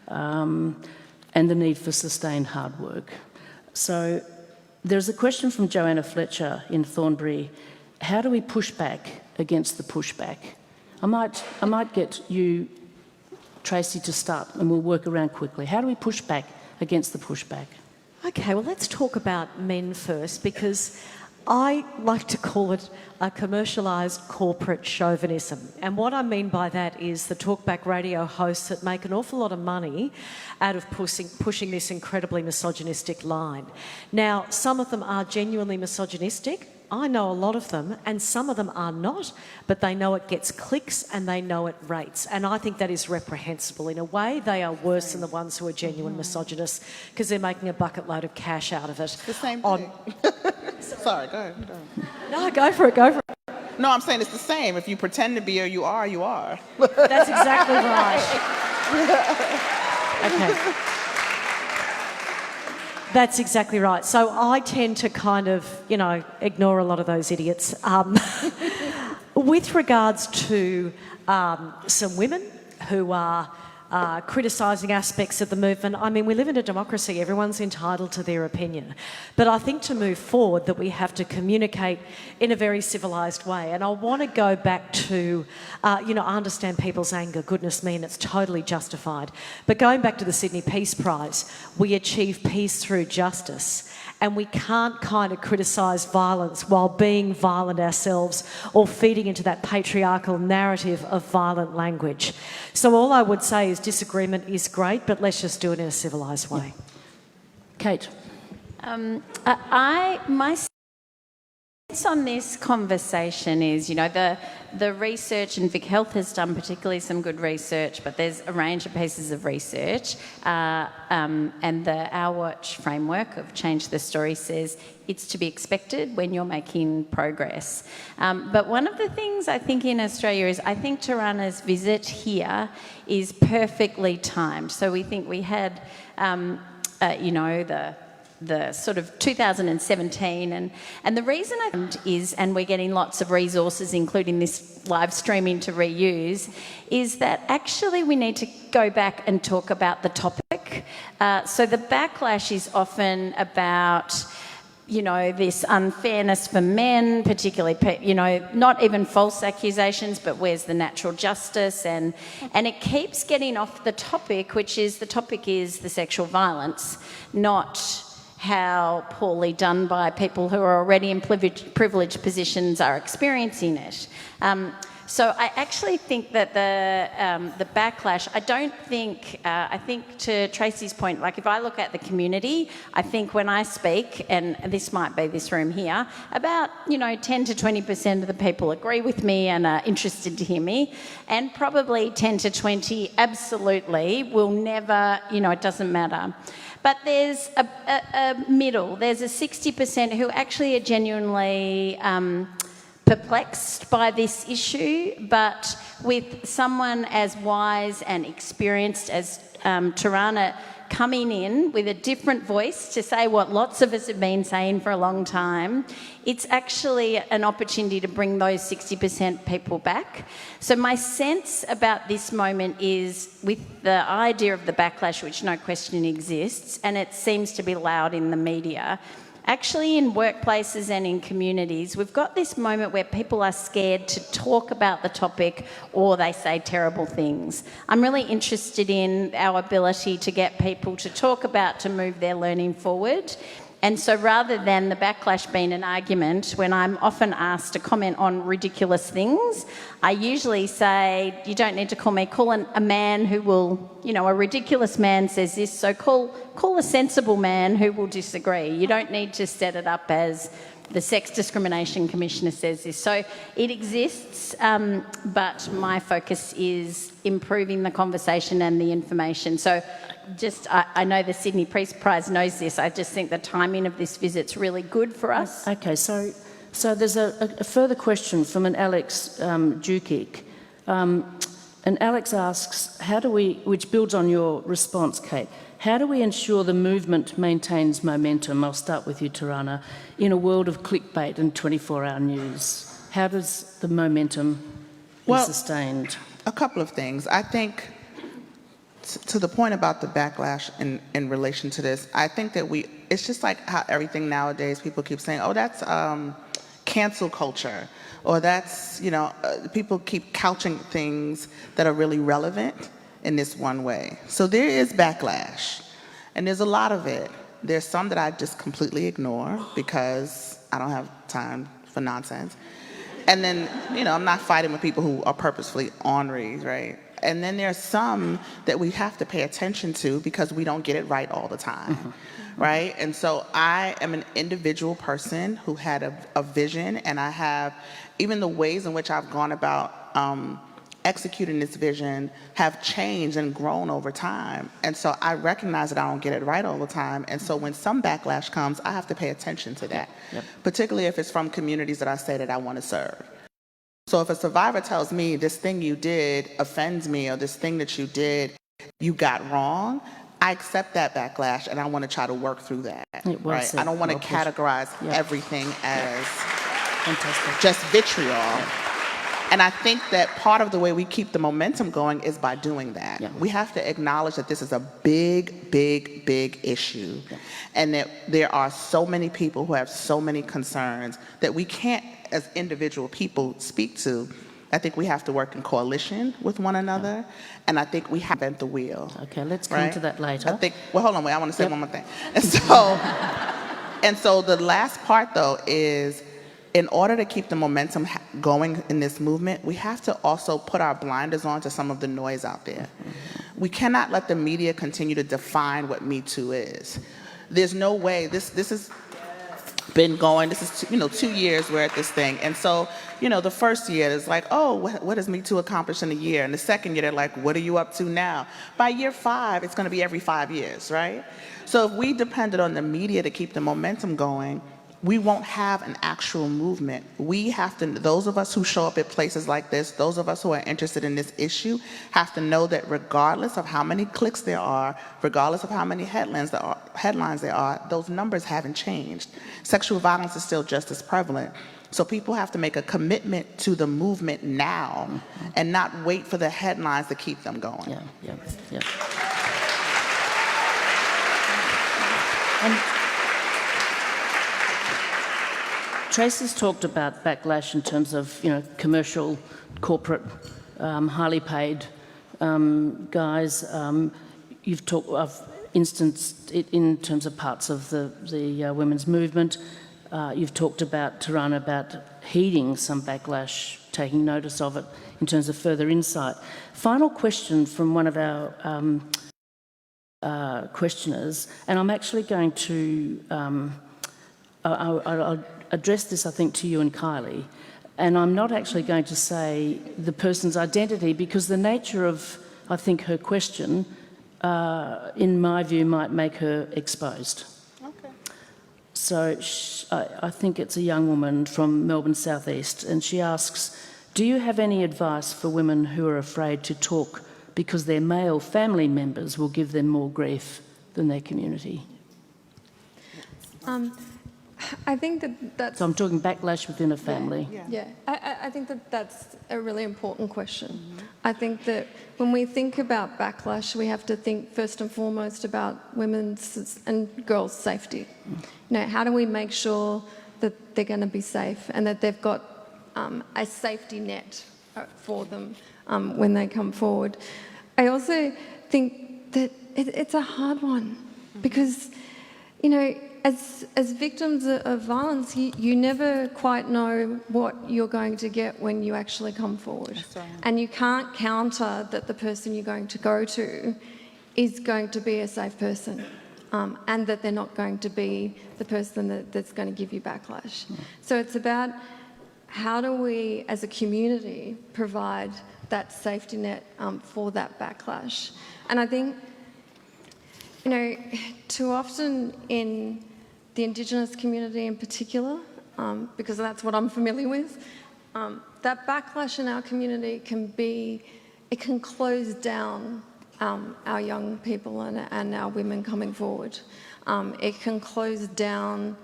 And the need for sustained hard work. So there's a question from Joanna Fletcher in Thornbury. How do we push back against the pushback? I might get you, Tracy, to start, and we'll work around quickly. How do we push back against the pushback? Okay, well, let's talk about men first, because I like to call it a commercialised corporate chauvinism. And what I mean by that is the talkback radio hosts that make an awful lot of money out of pushing this incredibly misogynistic line. Now, some of them are genuinely misogynistic, I know a lot of them, and some of them are not, but they know it gets clicks and they know it rates. And I think that is reprehensible. In a way, they are worse than the ones who are genuine misogynists because they're making a bucket load of cash out of it. The same thing. Sorry, go ahead. No, go for it. No, I'm saying it's the same. If you pretend to be or you are, you are. That's exactly right. Okay. That's exactly right. So I tend to kind of, ignore a lot of those idiots. With regards to some women who are criticising aspects of the movement, I mean, we live in a democracy. Everyone's entitled to their opinion. But I think to move forward that we have to communicate in a very civilised way. And I want to go back to, I understand people's anger. Goodness me, and it's totally justified. But going back to the Sydney Peace Prize, we achieve peace through justice. And we can't kind of criticise violence while being violent ourselves or feeding into that patriarchal narrative of violent language. So all I would say is disagreement is great, but let's just do it in a civilised way. Kate. My sense on this conversation is, the research, and Vic Health has done particularly some good research, but there's a range of pieces of research, and the Our Watch framework of Change the Story says it's to be expected when you're making progress. But one of the things I think in Australia is I think Tarana's visit here is perfectly timed. So we think we had, the sort of 2017 and the reason I think is, and we're getting lots of resources including this live streaming to reuse, is that actually we need to go back and talk about the topic. So the backlash is often about this unfairness for men, particularly, not even false accusations, but where's the natural justice? And it keeps getting off the topic, which is the sexual violence, not how poorly done by people who are already in privileged positions are experiencing it. So I actually think that the backlash, I think to Tracy's point, like if I look at the community, I think when I speak, and this might be this room here, about 10 to 20% of the people agree with me and are interested to hear me, and probably 10 to 20 absolutely will never, it doesn't matter. But there's a middle. There's a 60% who actually are genuinely perplexed by this issue, but with someone as wise and experienced as Tarana coming in with a different voice to say what lots of us have been saying for a long time, it's actually an opportunity to bring those 60% people back. So my sense about this moment is with the idea of the backlash, which no question exists, and it seems to be loud in the media, actually in workplaces and in communities, we've got this moment where people are scared to talk about the topic or they say terrible things. I'm really interested in our ability to get people to talk about, to move their learning forward. And so rather than the backlash being an argument, when I'm often asked to comment on ridiculous things, I usually say, you don't need to call me, call a man who will, a ridiculous man says this, so call a sensible man who will disagree. You don't need to set it up as the Sex Discrimination Commissioner says this. So it exists, but my focus is improving the conversation and the information. So I know the Sydney Peace Prize knows this. I just think the timing of this visit's really good for us. Okay, so there's a further question from an Alex Dukic. And Alex asks, which builds on your response, Kate, how do we ensure the movement maintains momentum? I'll start with you, Tarana. In a world of clickbait and 24-hour news, how does the momentum be sustained? A couple of things. I think to the point about the backlash in relation to this, I think that it's just like how everything nowadays, people keep saying, oh, that's cancel culture, or that's, people keep couching things that are really relevant in this one way. So there is backlash, and there's a lot of it. There's some that I just completely ignore because I don't have time for nonsense. And then, I'm not fighting with people who are purposefully ornery, right? And then there's some that we have to pay attention to because we don't get it right all the time, right? And so I am an individual person who had a vision, and I have, even the ways in which I've gone about executing this vision have changed and grown over time. And so I recognize that I don't get it right all the time. And so when some backlash comes, I have to pay attention to that, particularly if it's from communities that I say that I want to serve. So if a survivor tells me this thing you did offends me, or this thing that you did you got wrong, I accept that backlash, and I want to try to work through that. Right? I don't want to categorize everything as just vitriol. And I think that part of the way we keep the momentum going is by doing that. We have to acknowledge that this is a big, big, big issue, and that there are so many people who have so many concerns that we can't, as individual people, speak to. I think we have to work in coalition with one another, and I think we have to invent the wheel. Okay, let's come to that later. I think, well, hold on, wait, I want to say one more thing. And so the last part, though, is in order to keep the momentum going in this movement, we have to also put our blinders on to some of the noise out there. We cannot let the media continue to define what Me Too is. There's no way, this is been going, this is 2 years we're at this thing. And so, the first year is like, oh, what does Me Too accomplish in a year? And the second year, they're like, what are you up to now? By year 5, it's gonna be every 5 years, right? So if we depended on the media to keep the momentum going, we won't have an actual movement. We have to, those of us who show up at places like this, those of us who are interested in this issue, have to know that regardless of how many clicks there are, regardless of how many headlines there are, those numbers haven't changed. Sexual violence is still just as prevalent. So people have to make a commitment to the movement now and not wait for the headlines to keep them going. Tracy's talked about backlash in terms of, commercial, corporate, highly paid guys. You've talked of instanced it in terms of parts of the women's movement. You've talked about, Tarana, about heeding some backlash, taking notice of it in terms of further insight. Final question from one of our questioners, and I'm actually going to I'll address this, I think, to you and Kylie, and I'm not actually going to say the person's identity, because the nature of, I think, her question, in my view, might make her exposed. Okay. So I think it's a young woman from Melbourne South East, and she asks, do you have any advice for women who are afraid to talk because their male family members will give them more grief than their community? I think that's... So I'm talking backlash within a family. I think that's a really important question. I think that when we think about backlash, we have to think first and foremost about women's and girls' safety. How do we make sure that they're going to be safe and that they've got a safety net for them when they come forward? I also think that it's a hard one because, as victims of violence, you never quite know what you're going to get when you actually come forward. Right. And you can't counter that the person you're going to go to is going to be a safe person, and that they're not going to be the person that's going to give you backlash. Yeah. So it's about how do we, as a community, provide that safety net for that backlash. And I think, too often in the Indigenous community in particular, because that's what I'm familiar with, that backlash in our community can close down our young people and our women coming forward. It can close down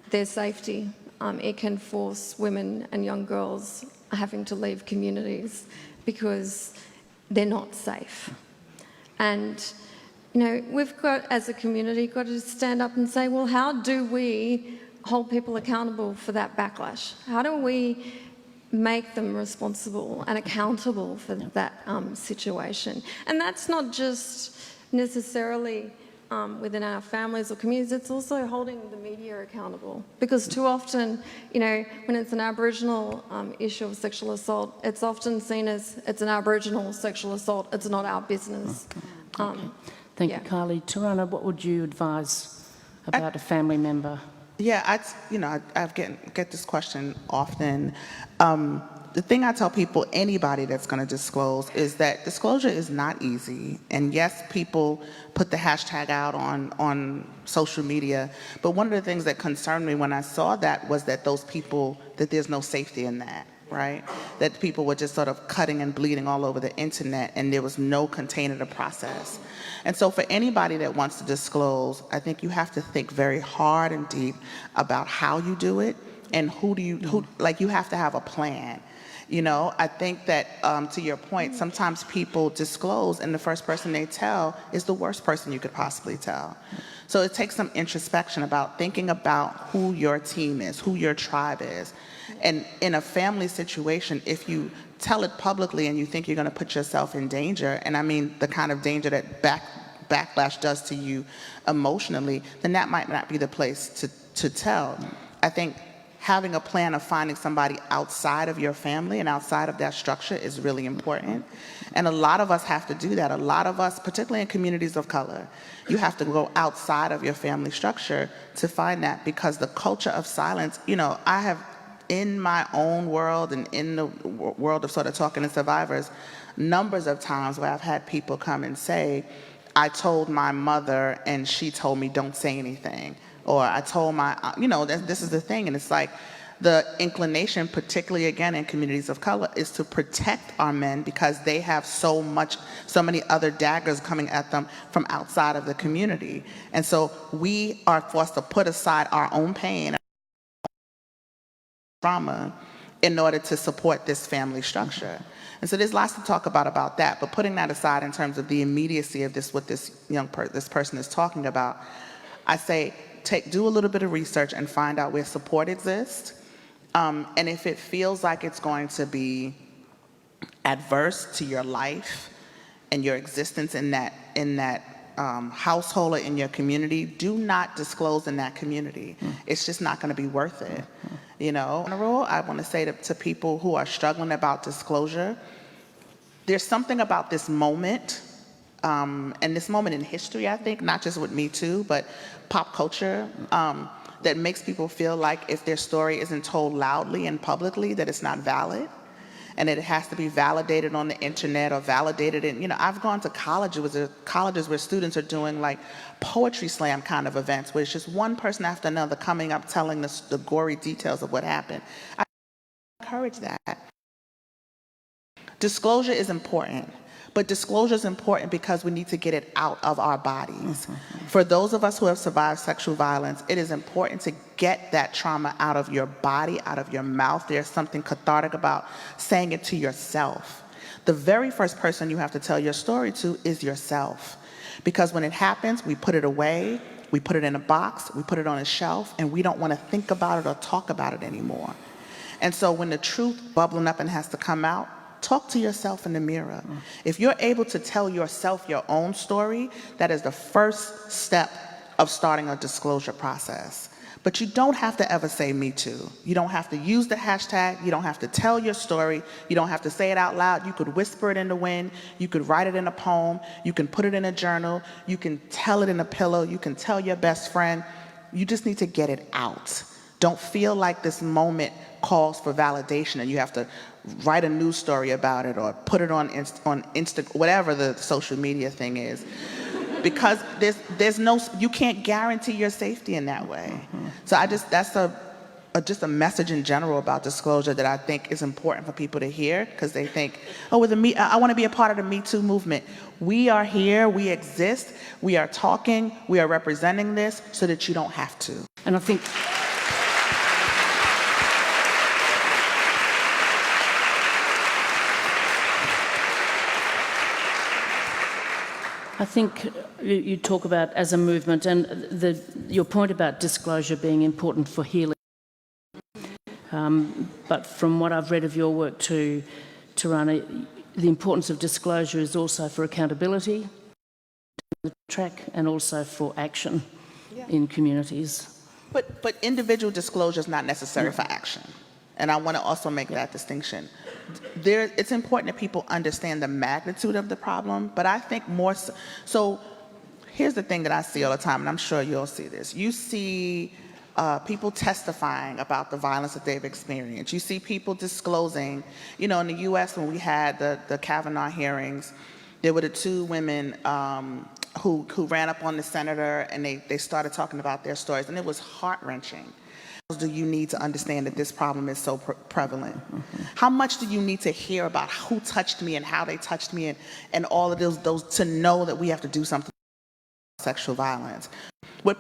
their safety. It can force women and young girls having to leave communities because they're not safe. And we've got, as a community, got to stand up and say, well, how do we hold people accountable for that backlash? How do we make them responsible and accountable for that situation? And that's not just necessarily within our families or communities, it's also holding the media accountable. Because too often, when it's an Aboriginal issue of sexual assault, it's often seen as it's an Aboriginal sexual assault, it's not our business. Okay. Thank you, Kylie. Tarana, what would you advise about a family member? Yeah, I get this question often. The thing I tell people, anybody that's going to disclose, is that disclosure is not easy. And yes, people put the hashtag out on social media, but one of the things that concerned me when I saw that was that that there's no safety in that, right? That people were just sort of cutting and bleeding all over the internet, and there was no container to process. And so for anybody that wants to disclose, I think you have to think very hard and deep about how you do it, and you have to have a plan. I think that, to your point, sometimes people disclose and the first person they tell is the worst person you could possibly tell. So it takes some introspection about thinking about who your team is, who your tribe is. And in a family situation, if you tell it publicly and you think you're going to put yourself in danger, and I mean the kind of danger that backlash does to you emotionally, then that might not be the place to tell. I think having a plan of finding somebody outside of your family and outside of that structure is really important. And a lot of us have to do that. A lot of us, particularly in communities of color, you have to go outside of your family structure to find that, because the culture of silence, I have, in my own world and in the world of sort of talking to survivors, numbers of times where I've had people come and say, I told my mother and she told me don't say anything. Or I told this is the thing. And it's like the inclination, particularly again in communities of color, is to protect our men because they have so many other daggers coming at them from outside of the community. And so we are forced to put aside our own pain, trauma, in order to support this family structure. And so there's lots to talk about that, but putting that aside in terms of the immediacy of what this this person is talking about, I say do a little bit of research and find out where support exists. And if it feels like it's going to be adverse to your life and your existence in that household or in your community, do not disclose in that community. It's just not going to be worth it. In general, I want to say to people who are struggling about disclosure, there's something about this moment, and this moment in history, I think, not just with Me Too, but pop culture, that makes people feel like if their story isn't told loudly and publicly, that it's not valid, and it has to be validated on the internet or validated in, I've gone to colleges where students are doing like poetry slam kind of events where it's just one person after another coming up telling the gory details of what happened. I encourage that. Disclosure is important. But disclosure is important because we need to get it out of our bodies. For those of us who have survived sexual violence, it is important to get that trauma out of your body, out of your mouth. There's something cathartic about saying it to yourself. The very first person you have to tell your story to is yourself. Because when it happens, we put it away, we put it in a box, we put it on a shelf, and we don't want to think about it or talk about it anymore. And so when the truth bubbling up and has to come out, talk to yourself in the mirror. If you're able to tell yourself your own story, that is the first step of starting a disclosure process. But you don't have to ever say Me Too. You don't have to use the hashtag. You don't have to tell your story. You don't have to say it out loud. You could whisper it in the wind. You could write it in a poem. You can put it in a journal. You can tell it in a pillow. You can tell your best friend. You just need to get it out. Don't feel like this moment calls for validation and you have to write a news story about it or put it on Insta, whatever the social media thing is. Because you can't guarantee your safety in that way. So that's just a message in general about disclosure that I think is important for people to hear, because they think, I want to be a part of the Me Too movement. We are here, we exist, we are talking, we are representing this so that you don't have to. And I think you talk about as a movement, and your point about disclosure being important for healing. But from what I've read of your work too, Tarana, the importance of disclosure is also for accountability, the track, and also for action in communities. But individual disclosure is not necessary for action. And I want to also make that distinction. It's important that people understand the magnitude of the problem, but I think more so here's the thing that I see all the time, and I'm sure you'll see this. You see people testifying about the violence that they've experienced. You see people disclosing, in the U.S. when we had the Kavanaugh hearings, there were the two women who ran up on the senator, and they started talking about their stories, and it was heart-wrenching. Do you need to understand that this problem is so prevalent? How much do you need to hear about who touched me and how they touched me and all of those to know that we have to do something about sexual violence? What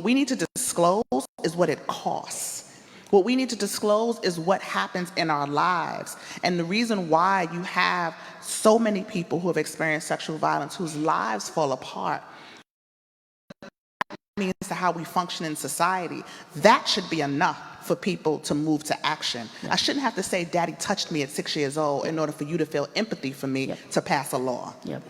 we need to disclose is what it costs. What we need to disclose is what happens in our lives. And the reason why you have so many people who have experienced sexual violence whose lives fall apart means to how we function in society, that should be enough for people to move to action. I shouldn't have to say, Daddy touched me at 6 years old in order for you to feel empathy for me to pass a law. Yep.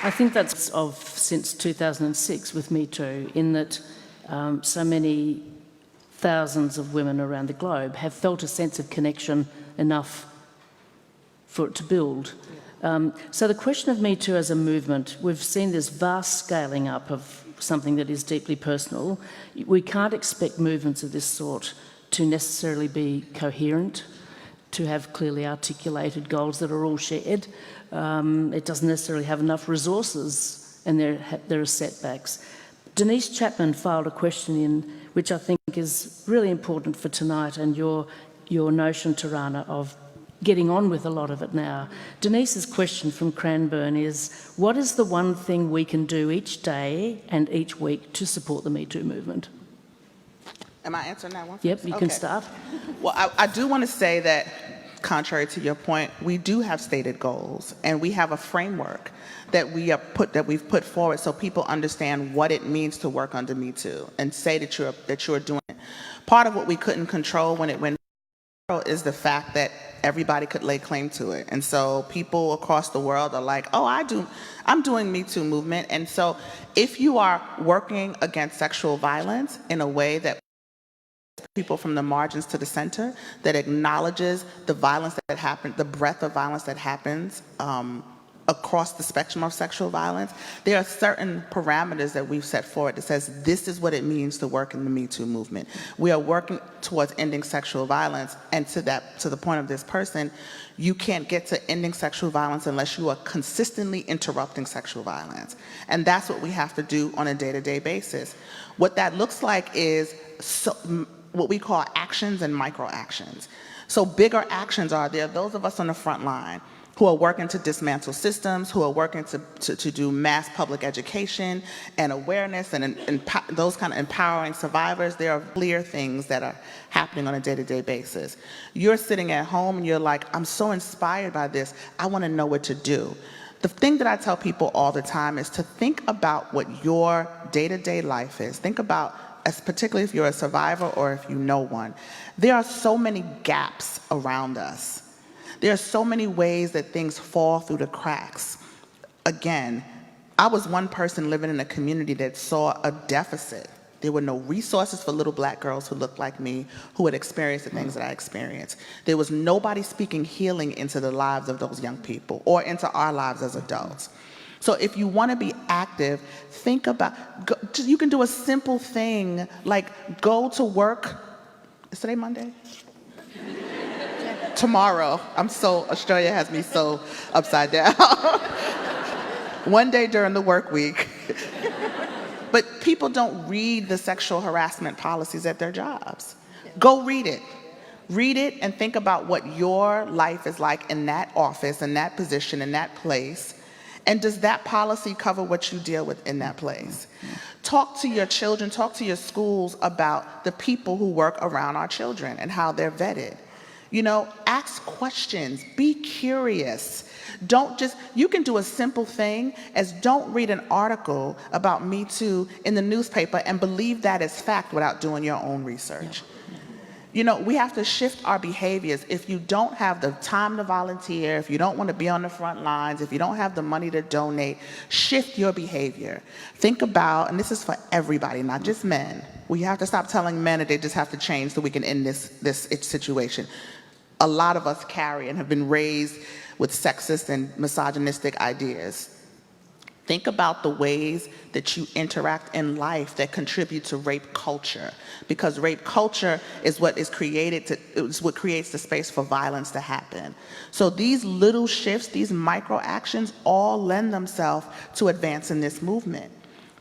I think that's since 2006 with Me Too, in that so many thousands of women around the globe have felt a sense of connection enough for it to build. So the question of Me Too as a movement, we've seen this vast scaling up of something that is deeply personal. We can't expect movements of this sort to necessarily be coherent, to have clearly articulated goals that are all shared. It doesn't necessarily have enough resources, and there are setbacks. Denise Chapman filed a question in which I think is really important for tonight, and your notion, Tarana, of getting on with a lot of it now. Denise's question from Cranbourne is, what is the one thing we can do each day and each week to support the Me Too movement? Am I answering that one? Yep, you can start. Well, I do want to say that, contrary to your point, we do have stated goals, and we have a framework that we've put forward so people understand what it means to work under Me Too and say that you're doing it. Part of what we couldn't control when it went viral is the fact that everybody could lay claim to it, and so people across the world are like, "Oh, I'm doing Me Too movement," and so if you are working against sexual violence in a way that people from the margins to the center, that acknowledges the violence that happens, the breadth of violence that happens across the spectrum of sexual violence, there are certain parameters that we've set forward that says this is what it means to work in the Me Too movement. We are working towards ending sexual violence, and to the point of this person, you can't get to ending sexual violence unless you are consistently interrupting sexual violence. And that's what we have to do on a day-to-day basis. What that looks like is what we call actions and micro actions. So bigger actions are there. Those of us on the front line who are working to dismantle systems, who are working to do mass public education and awareness and those kind of empowering survivors. There are clear things that are happening on a day-to-day basis. You're sitting at home and you're like, I'm so inspired by this, I want to know what to do. The thing that I tell people all the time is to think about what your day-to-day life is. Think about, particularly if you're a survivor or if you know one, there are so many gaps around us. There are so many ways that things fall through the cracks. Again, I was one person living in a community that saw a deficit. There were no resources for little black girls who looked like me, who had experienced the things that I experienced. There was nobody speaking healing into the lives of those young people or into our lives as adults. So if you want to be active, think about, you can do a simple thing like go to work. Is today Monday? Tomorrow. Australia has me so upside down. One day during the work week. But people don't read the sexual harassment policies at their jobs. Go read it. Read it and think about what your life is like in that office, in that position, in that place. And does that policy cover what you deal with in that place? Talk to your children, talk to your schools about the people who work around our children and how they're vetted. Ask questions, be curious. You can do a simple thing as don't read an article about Me Too in the newspaper and believe that is fact without doing your own research. we have to shift our behaviors. If you don't have the time to volunteer, if you don't want to be on the front lines, if you don't have the money to donate, shift your behavior. Think about, and this is for everybody, not just men. We have to stop telling men that they just have to change so we can end this situation. A lot of us carry and have been raised with sexist and misogynistic ideas. Think about the ways that you interact in life that contribute to rape culture, because rape culture is what creates the space for violence to happen. So these little shifts, these micro actions, all lend themselves to advancing this movement.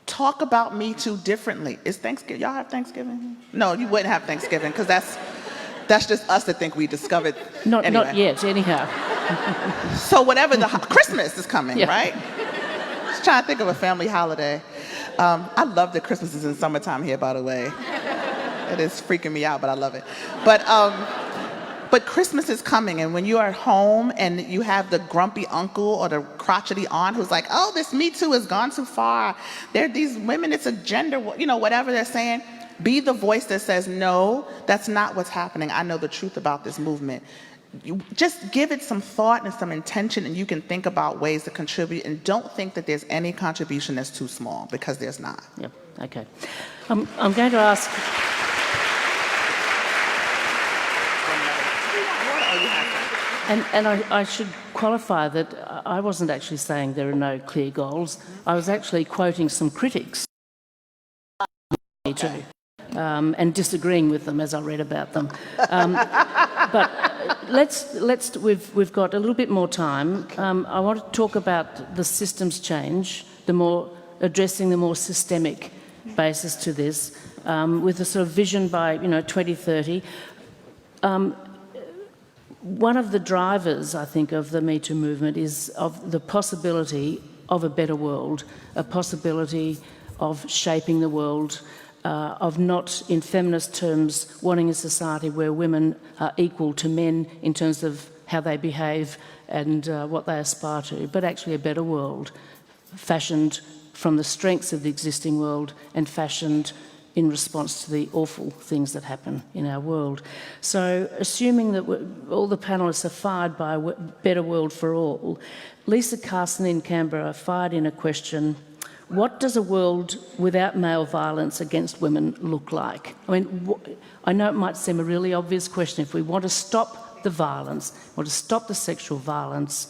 Talk about Me Too differently. Is Thanksgiving? Y'all have Thanksgiving? No, you wouldn't have Thanksgiving because that's just us that think we discovered. Not yet, anyhow. So whatever Christmas is coming, Yeah. right? Just trying to think of a family holiday. I love that Christmas is in summertime here, by the way. It is freaking me out, but I love it. But Christmas is coming, and when you are at home and you have the grumpy uncle or the crotchety aunt who's like, oh, this Me Too has gone too far. There are these women, it's a gender, whatever they're saying. Be the voice that says, no, that's not what's happening. I know the truth about this movement. You just give it some thought and some intention, and you can think about ways to contribute, and don't think that there's any contribution that's too small, because there's not. Yep, okay. I'm going to ask... And I should qualify that I wasn't actually saying there are no clear goals. I was actually quoting some critics, Me Too, and disagreeing with them as I read about them. But we've got a little bit more time. I want to talk about the systems change, addressing the more systemic basis to this, with a sort of vision by 2030. One of the drivers, I think, of the Me Too movement is of the possibility of a better world, a possibility of shaping the world, of not, in feminist terms, wanting a society where women are equal to men in terms of how they behave and what they aspire to, but actually a better world, fashioned from the strengths of the existing world and fashioned in response to the awful things that happen in our world. So, assuming that all the panellists are fired by a better world for all, Lisa Carson in Canberra fired in a question: what does a world without male violence against women look like? I mean, I know it might seem a really obvious question. If we want to stop the violence, want to stop the sexual violence,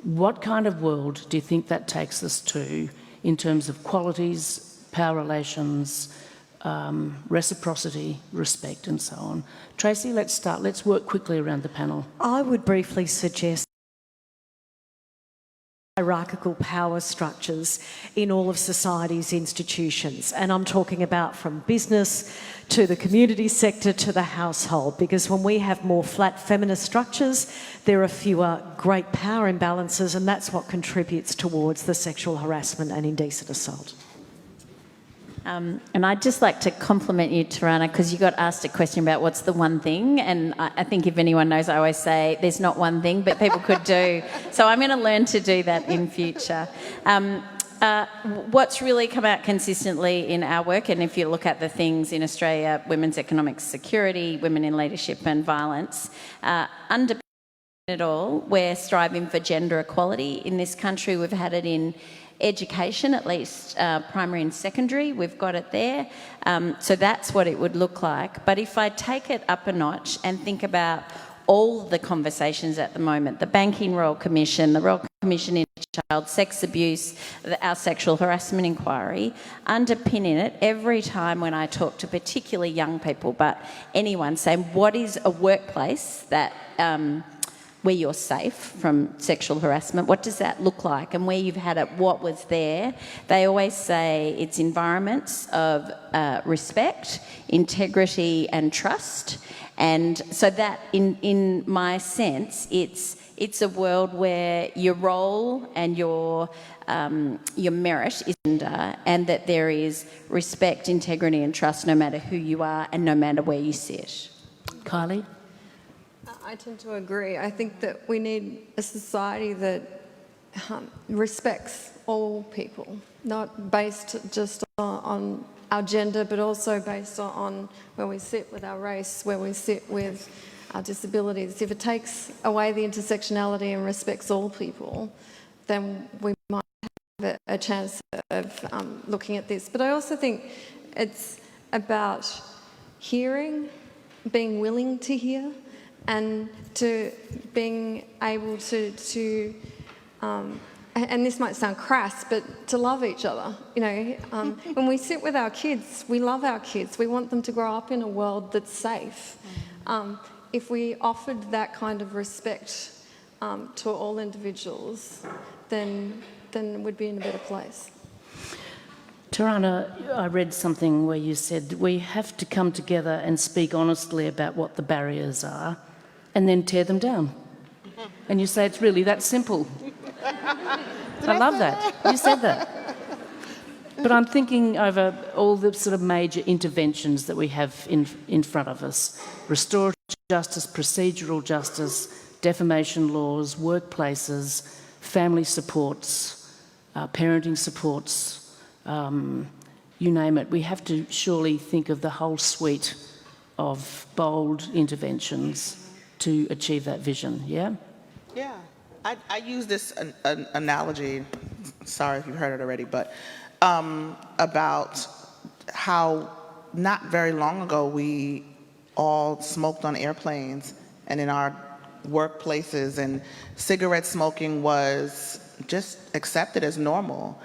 what kind of world do you think that takes us to in terms of qualities, power relations, reciprocity, respect, and so on? Tracy, let's start. Let's work quickly around the panel. I would briefly suggest hierarchical power structures in all of society's institutions. And I'm talking about from business to the community sector to the household, because when we have more flat feminist structures, there are fewer great power imbalances, and that's what contributes towards the sexual harassment and indecent assault. And I'd just like to compliment you, Tarana, because you got asked a question about what's the one thing, and I think if anyone knows, I always say there's not one thing, but people could do. So I'm going to learn to do that in future. What's really come out consistently in our work, and if you look at the things in Australia, women's economic security, women in leadership and violence, underpinning it all, we're striving for gender equality in this country. We've had it in education, at least primary and secondary, we've got it there. So that's what it would look like. But if I take it up a notch and think about all the conversations at the moment, the Banking Royal Commission, the Royal Commission into Child Sex Abuse, our sexual harassment inquiry, underpinning it every time when I talk to particularly young people, but anyone, saying what is a workplace that where you're safe from sexual harassment, what does that look like? And where you've had it, what was there? They always say it's environments of respect, integrity and trust. And so that, in my sense, it's a world where your role and your merit is under, and that there is respect, integrity and trust no matter who you are and no matter where you sit. Kylie? I tend to agree. I think that we need a society that respects all people, not based just on our gender, but also based on where we sit with our race, where we sit with our disabilities. If it takes away the intersectionality and respects all people, then we might have a chance of looking at this. But I also think it's about hearing, being willing to hear, and to being able to and this might sound crass, but to love each other. You know, when we sit with our kids, we love our kids. We want them to grow up in a world that's safe. If we offered that kind of respect to all individuals, then we'd be in a better place. Tarana, I read something where you said we have to come together and speak honestly about what the barriers are and then tear them down. And you say it's really that simple. I love that. You said that. But I'm thinking over all the sort of major interventions that we have in front of us. Restorative justice, procedural justice, defamation laws, workplaces, family supports, parenting supports, you name it. We have to surely think of the whole suite of bold interventions to achieve that vision, yeah? Yeah. I use this analogy, sorry if you've heard it already, but about how not very long ago we all smoked on airplanes and in our workplaces, and cigarette smoking was just accepted as normal.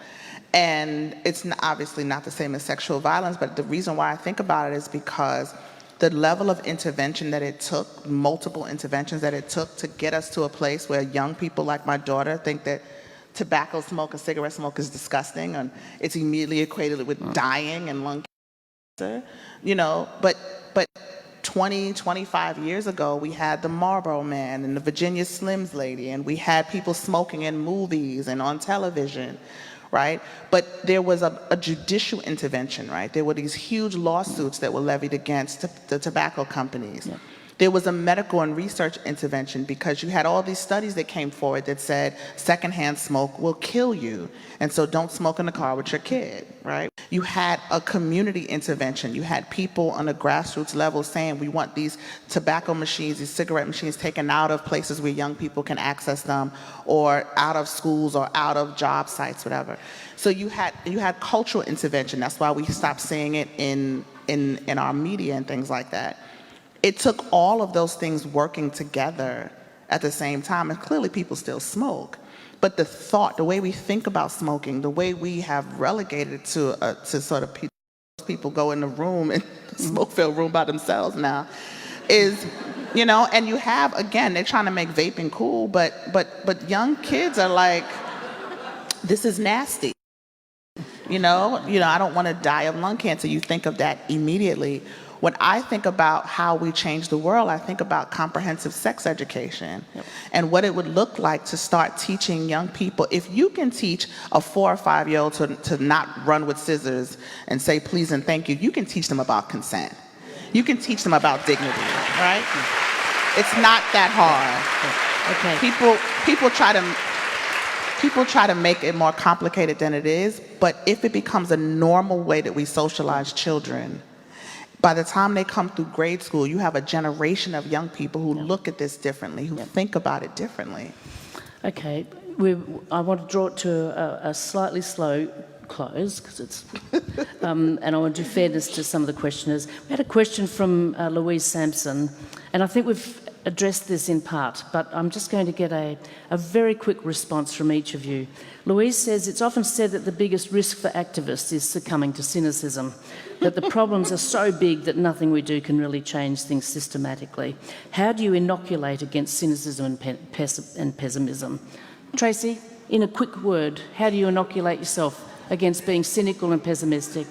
And it's obviously not the same as sexual violence, but the reason why I think about it is because the level of intervention that it took, multiple interventions that it took to get us to a place where young people like my daughter think that tobacco smoke and cigarette smoke is disgusting, and it's immediately equated with dying and lung cancer, you know, but 20, 25 years ago, we had the Marlboro Man and the Virginia Slims lady, and we had people smoking in movies and on television, right? But there was a judicial intervention, right? There were these huge lawsuits that were levied against the tobacco companies. Yeah. There was a medical and research intervention because you had all these studies that came forward that said secondhand smoke will kill you, and so don't smoke in the car with your kid, right? You had a community intervention. You had people on a grassroots level saying we want these tobacco machines, these cigarette machines taken out of places where young people can access them, or out of schools or out of job sites, whatever. So you had cultural intervention. That's why we stopped seeing it in our media and things like that. It took all of those things working together at the same time, and clearly people still smoke. But the thought, the way we think about smoking, the way we have relegated to sort of people go in the room and the smoke-filled room by themselves now, is, you know, and you have, again, they're trying to make vaping cool, but young kids are like, this is nasty. You know, I don't want to die of lung cancer. You think of that immediately. When I think about how we change the world, I think about comprehensive sex education. Yep. And what it would look like to start teaching young people. If you can teach a 4 or 5-year-old to not run with scissors and say please and thank you, you can teach them about consent. You can teach them about dignity, right? It's not that hard. Okay. People try to make it more complicated than it is, but if it becomes a normal way that we socialize children, by the time they come through grade school, you have a generation of young people who look at this differently, who think about it differently. Okay, I want to draw it to a slightly slow close, because it's, and I want to do fairness to some of the questioners. We had a question from Louise Sampson, and I think we've addressed this in part, but I'm just going to get a very quick response from each of you. Louise says, it's often said that the biggest risk for activists is succumbing to cynicism, that the problems are so big that nothing we do can really change things systematically. How do you inoculate against cynicism and pessimism? Tracy, in a quick word, how do you inoculate yourself against being cynical and pessimistic?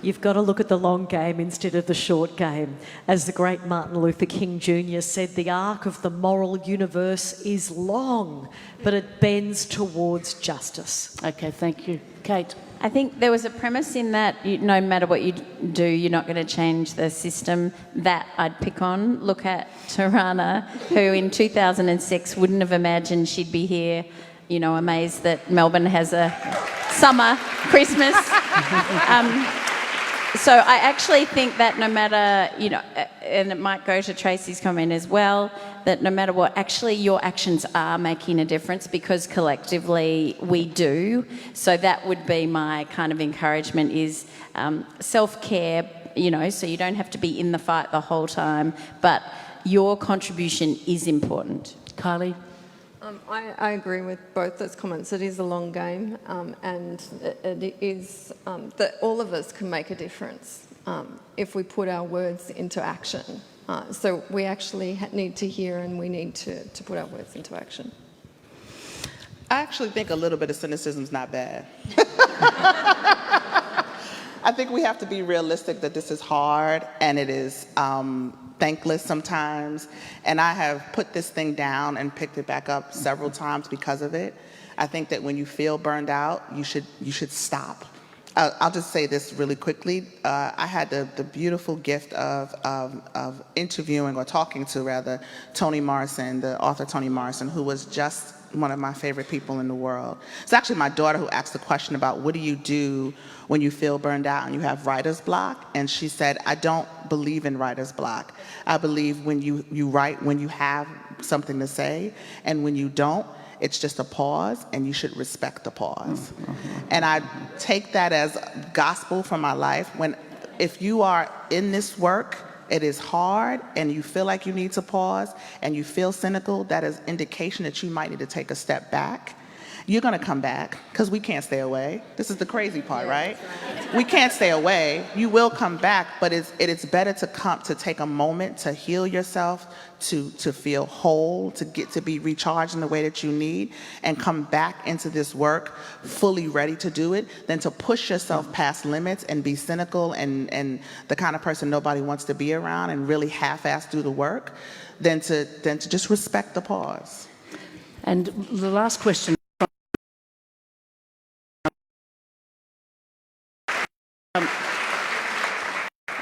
You've got to look at the long game instead of the short game. As the great Martin Luther King Jr. said, the arc of the moral universe is long, but it bends towards justice. Okay, thank you. Kate? I think there was a premise in that no matter what you do, you're not going to change the system. That I'd pick on. Look at Tarana, who in 2006 wouldn't have imagined she'd be here, you know, amazed that Melbourne has a summer Christmas. So I actually think that no matter, and it might go to Tracy's comment as well, that no matter what, actually your actions are making a difference because collectively we do. So that would be my kind of encouragement is self-care, so you don't have to be in the fight the whole time, but your contribution is important. Kylie? I agree with both those comments. It is a long game, and it is that all of us can make a difference if we put our words into action. So we actually need to hear and we need to put our words into action. I actually think a little bit of cynicism is not bad. I think we have to be realistic that this is hard and it is thankless sometimes. And I have put this thing down and picked it back up several times because of it. I think that when you feel burned out, you should stop. I'll just say this really quickly. I had the beautiful gift of interviewing, or talking to rather, Toni Morrison, the author Toni Morrison, who was just one of my favorite people in the world. It's actually my daughter who asked the question about what do you do when you feel burned out and you have writer's block? And she said, I don't believe in writer's block. I believe when you write, when you have something to say, and when you don't, it's just a pause, and you should respect the pause. And I take that as gospel for my life. If you are in this work, it is hard, and you feel like you need to pause, and you feel cynical, that is indication that you might need to take a step back. You're going to come back, because we can't stay away. This is the crazy part, right? We can't stay away. You will come back, but it's better to take a moment to heal yourself, to feel whole, to be recharged in the way that you need, and come back into this work fully ready to do it, than to push yourself past limits and be cynical and the kind of person nobody wants to be around and really half-ass do the work, than to just respect the pause. And the last question.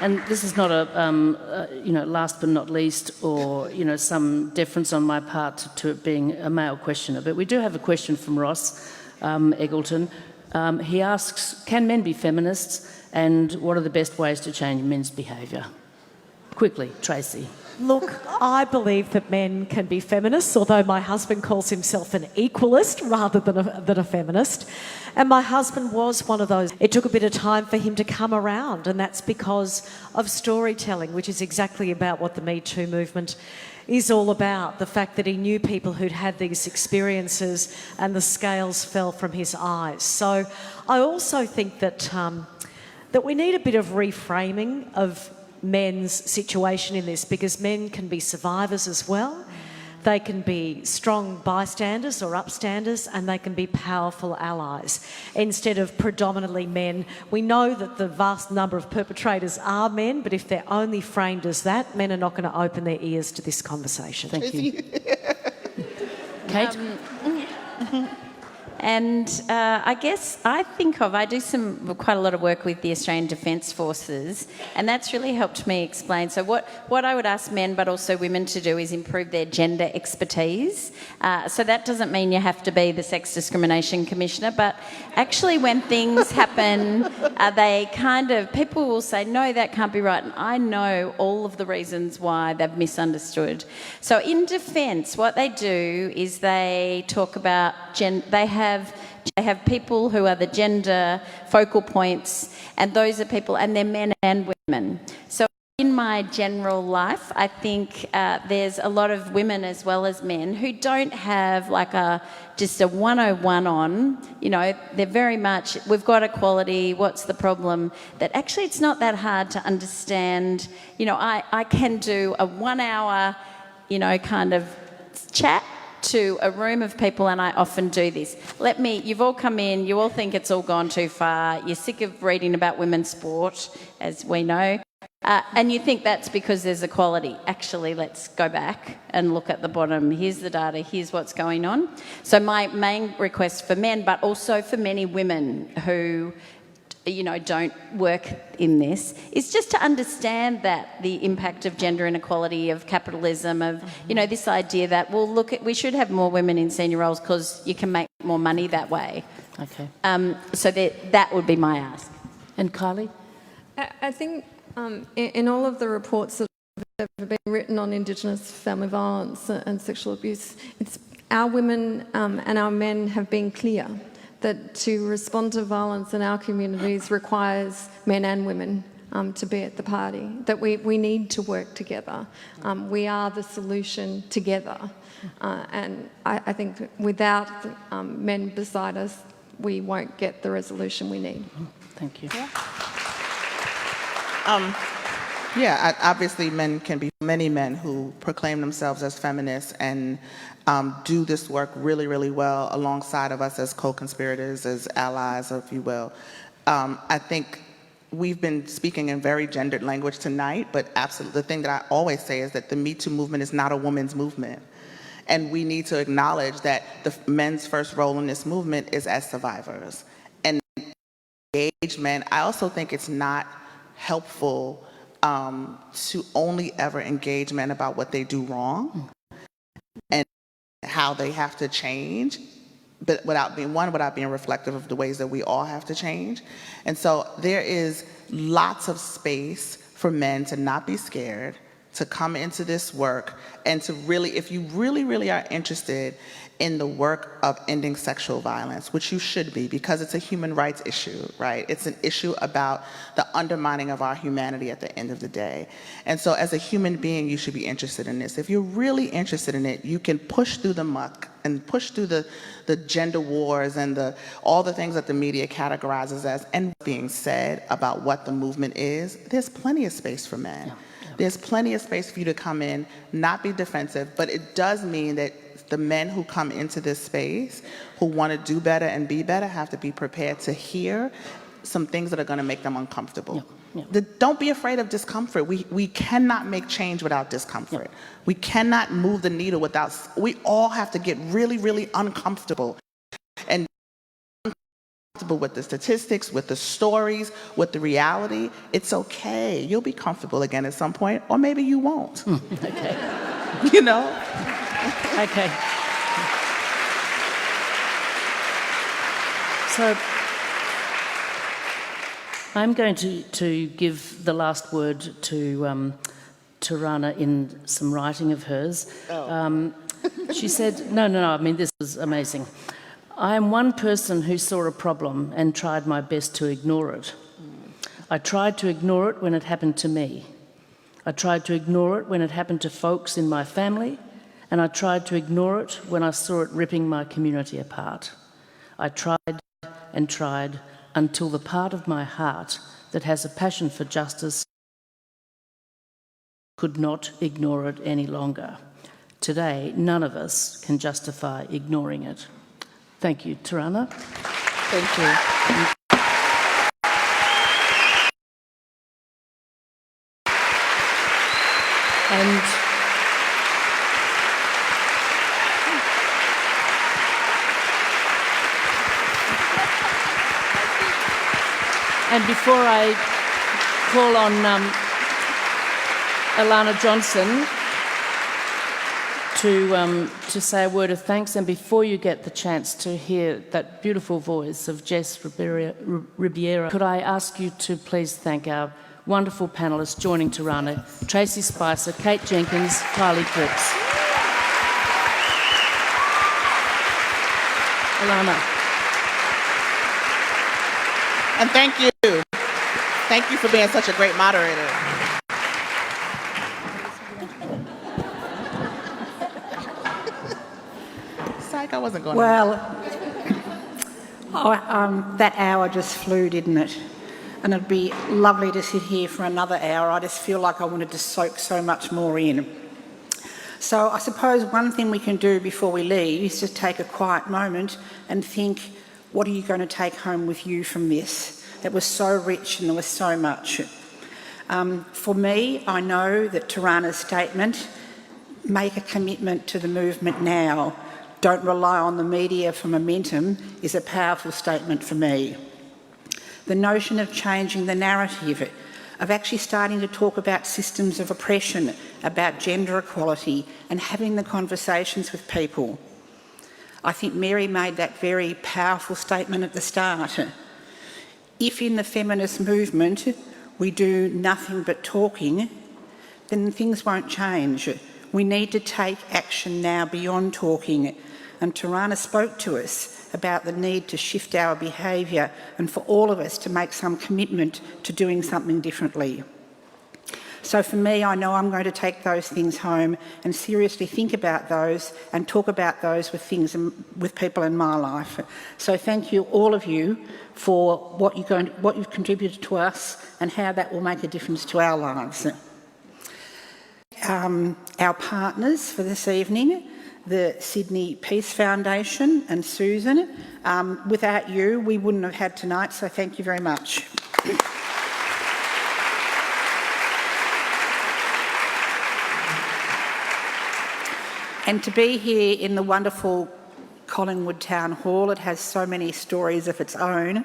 And this is not last but not least, or, some deference on my part to it being a male questioner, but we do have a question from Ross Eggleton. He asks, can men be feminists, and what are the best ways to change men's behaviour? Quickly, Tracy. Look, I believe that men can be feminists, although my husband calls himself an equalist rather than a feminist. And my husband was one of those. It took a bit of time for him to come around, and that's because of storytelling, which is exactly about what the Me Too movement is all about. The fact that he knew people who'd had these experiences and the scales fell from his eyes. So I also think that we need a bit of reframing of men's situation in this, because men can be survivors as well. They can be strong bystanders or upstanders, and they can be powerful allies instead of predominantly men. We know that the vast number of perpetrators are men, but if they're only framed as that, men are not going to open their ears to this conversation. Thank you. Kate? And I guess I do quite a lot of work with the Australian Defence Forces, and that's really helped me explain. So what I would ask men, but also women, to do is improve their gender expertise. So that doesn't mean you have to be the Sex Discrimination Commissioner, but actually when things happen, people will say, no, that can't be right, and I know all of the reasons why they've misunderstood. So in Defence, what they do is they talk about they have people who are the gender focal points, and those are people, and they're men and women. So in my general life, I think there's a lot of women as well as men who don't have just a 101 on, they're very much, we've got equality, what's the problem? That actually it's not that hard to understand. I can do a 1 hour, kind of chat to a room of people, and I often do this. You've all come in, you all think it's all gone too far, you're sick of reading about women's sport, as we know, and you think that's because there's equality. Actually, let's go back and look at the bottom. Here's the data, here's what's going on. So my main request for men, but also for many women who don't work in this, is just to understand that the impact of gender inequality, of capitalism, of, this idea that, we should have more women in senior roles because you can make more money that way. Okay. So that would be my ask. And Kylie? I think in all of the reports that have been written on Indigenous family violence and sexual abuse, it's our women and our men have been clear that to respond to violence in our communities requires men and women to be at the party, that we need to work together. We are the solution together. And I think without men beside us, we won't get the resolution we need. Thank you. Obviously men can be many men who proclaim themselves as feminists and do this work really, really well alongside of us as co-conspirators, as allies, if you will. I think we've been speaking in very gendered language tonight, but absolutely the thing that I always say is that the Me Too movement is not a woman's movement. And we need to acknowledge that the men's first role in this movement is as survivors. And engaged men, I also think it's not helpful to only ever engage men about what they do wrong and how they have to change, but without being reflective of the ways that we all have to change. And so there is lots of space for men to not be scared, to come into this work, and to really, if you really, really are interested in the work of ending sexual violence, which you should be, because it's a human rights issue, right? It's an issue about the undermining of our humanity at the end of the day. And so as a human being, you should be interested in this. If you're really interested in it, you can push through the muck and push through the gender wars and all the things that the media categorizes as, and being said about what the movement is, there's plenty of space for men. Yeah. There's plenty of space for you to come in, not be defensive, but it does mean that the men who come into this space, who want to do better and be better, have to be prepared to hear some things that are going to make them uncomfortable. Yeah. Yeah. Don't be afraid of discomfort. We cannot make change without discomfort. Yeah. We cannot move the needle without, we all have to get really, really uncomfortable. And with the statistics, with the stories, with the reality. It's okay. You'll be comfortable again at some point, or maybe you won't. Okay. You know? Okay. So I'm going to give the last word to Tarana in some writing of hers. Oh. She said, no, I mean, this was amazing. I am one person who saw a problem and tried my best to ignore it. I tried to ignore it when it happened to me. I tried to ignore it when it happened to folks in my family, and I tried to ignore it when I saw it ripping my community apart. I tried and tried until the part of my heart that has a passion for justice could not ignore it any longer. Today, none of us can justify ignoring it. Thank you, Tarana. Thank you. And before I call on Alana Johnson to say a word of thanks, and before you get the chance to hear that beautiful voice of Jess Ribiera, could I ask you to please thank our wonderful panellists joining Tarana, Tracy Spicer, Kate Jenkins, Kylie Cripps. Alana. And thank you. Thank you for being such a great moderator. Psych, I wasn't going that hour just flew, didn't it? And it'd be lovely to sit here for another hour. I just feel like I wanted to soak so much more in. So I suppose one thing we can do before we leave is just take a quiet moment and think, what are you going to take home with you from this? It was so rich and there was so much. For me, I know that Tarana's statement, make a commitment to the movement now, don't rely on the media for momentum, is a powerful statement for me. The notion of changing the narrative, of actually starting to talk about systems of oppression, about gender equality, and having the conversations with people. I think Mary made that very powerful statement at the start. If in the feminist movement we do nothing but talking, then things won't change. We need to take action now beyond talking. And Tarana spoke to us about the need to shift our behaviour and for all of us to make some commitment to doing something differently. So for me, I know I'm going to take those things home and seriously think about those and talk about those with people in my life. So thank you, all of you, for what you've contributed to us and how that will make a difference to our lives. Our partners for this evening, the Sydney Peace Foundation and Susan. Without you, we wouldn't have had tonight, so thank you very much. And to be here in the wonderful Collingwood Town Hall, it has so many stories of its own.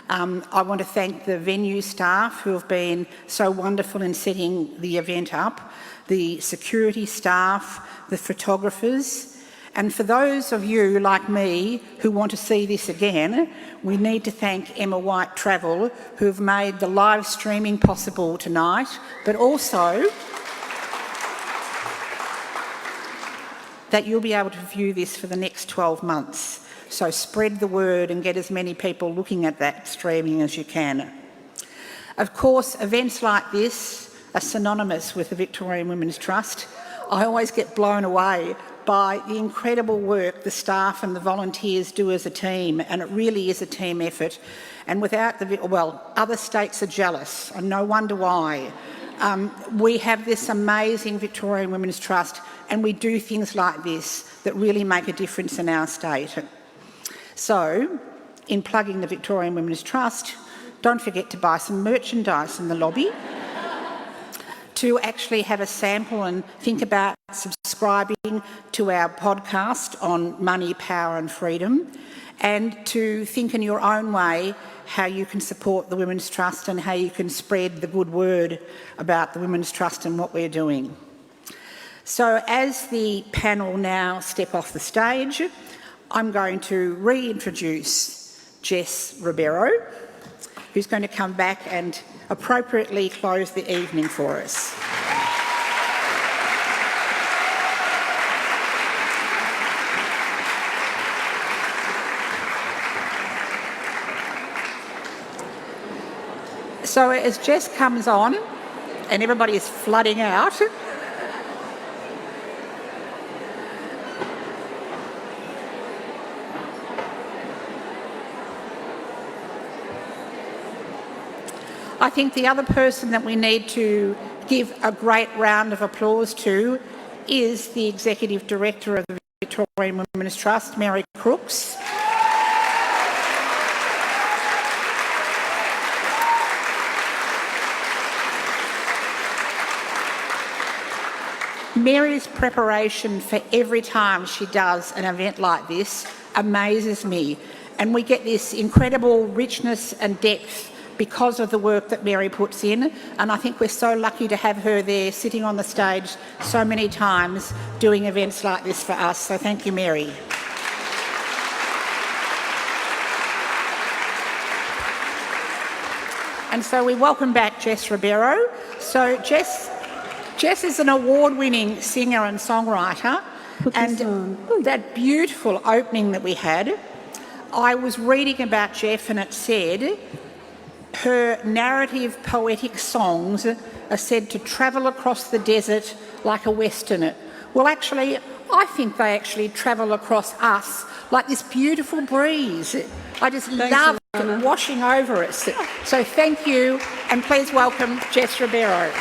I want to thank the venue staff who have been so wonderful in setting the event up, the security staff, the photographers, and for those of you like me who want to see this again, we need to thank Emma White Travel, who have made the live streaming possible tonight, but also that you'll be able to view this for the next 12 months. So spread the word and get as many people looking at that streaming as you can. Of course, events like this are synonymous with the Victorian Women's Trust. I always get blown away by the incredible work the staff and the volunteers do as a team, and it really is a team effort. And without other states are jealous, and no wonder why. We have this amazing Victorian Women's Trust, and we do things like this that really make a difference in our state. So, in plugging the Victorian Women's Trust, don't forget to buy some merchandise in the lobby, to actually have a sample and think about subscribing to our podcast on money, power and freedom, and to think in your own way how you can support the Women's Trust and how you can spread the good word about the Women's Trust and what we're doing. So as the panel now step off the stage, I'm going to reintroduce Jess Ribeiro, who's going to come back and appropriately close the evening for us. So as Jess comes on and everybody is flooding out, I think the other person that we need to give a great round of applause to is the Executive Director of the Victorian Women's Trust, Mary Crooks. Mary's preparation for every time she does an event like this amazes me, and we get this incredible richness and depth because of the work that Mary puts in, and I think we're so lucky to have her there sitting on the stage so many times doing events like this for us, so thank you, Mary. And so we welcome back Jess Ribeiro. So Jess is an award-winning singer and songwriter, and that beautiful opening that we had, I was reading about Jeff and it said her narrative poetic songs are said to travel across the desert like a westerner. Well, actually, I think they actually travel across us like this beautiful breeze. I just love it washing over us. So thank you, and please welcome Jess Ribeiro.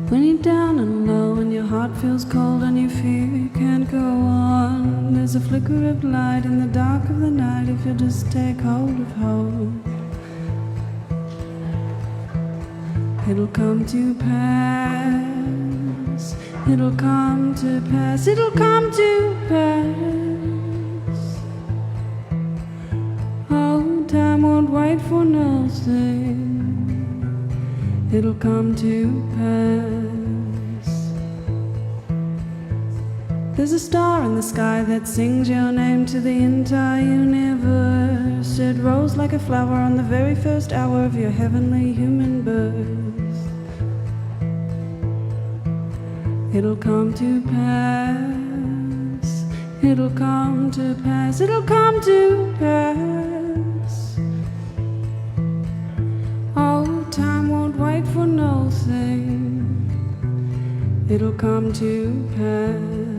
When you're down and low and your heart feels cold and you fear you can't go on, there's a flicker of light in the dark of the night if you just take hold of hope. It'll come to pass, it'll come to pass, it'll come to pass. Oh, time won't wait for nothing. It'll come to pass. There's a star in the sky that sings your name to the entire universe. It rose like a flower on the very first hour of your heavenly human birth. It'll come to pass, it'll come to pass, it'll come to pass. Oh, time won't wait for nothing. It'll come to pass.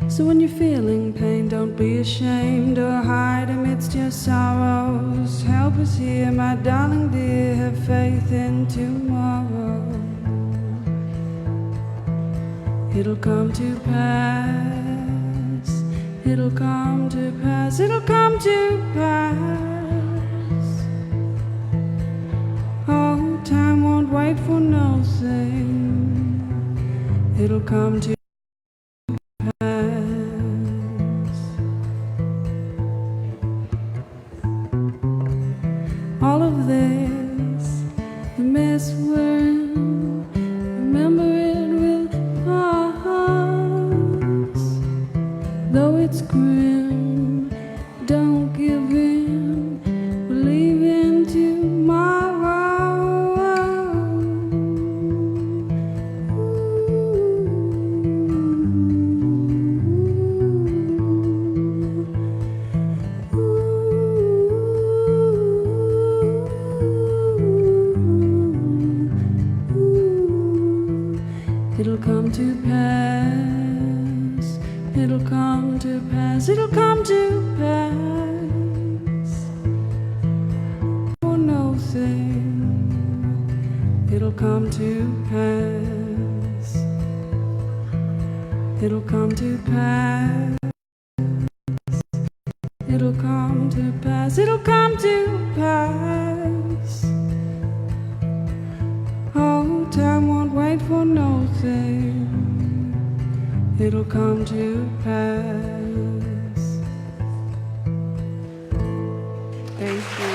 So when you're feeling pain, don't be ashamed or hide amidst your sorrows. Help us here, my darling dear, have faith in tomorrow. It'll come to pass, it'll come to pass, it'll come to pass. Oh, time won't wait for nothing. It'll come to pass. All of this, the mess we're in, remember it will pass. Though it's grim, don't give in, believe in tomorrow. It'll come to pass, it'll come to pass, it'll come to pass. For nothing, it'll come to pass, it'll come to pass, it'll come to pass, it'll come to pass. Oh, time won't wait for nothing. It'll come to pass. Thank you.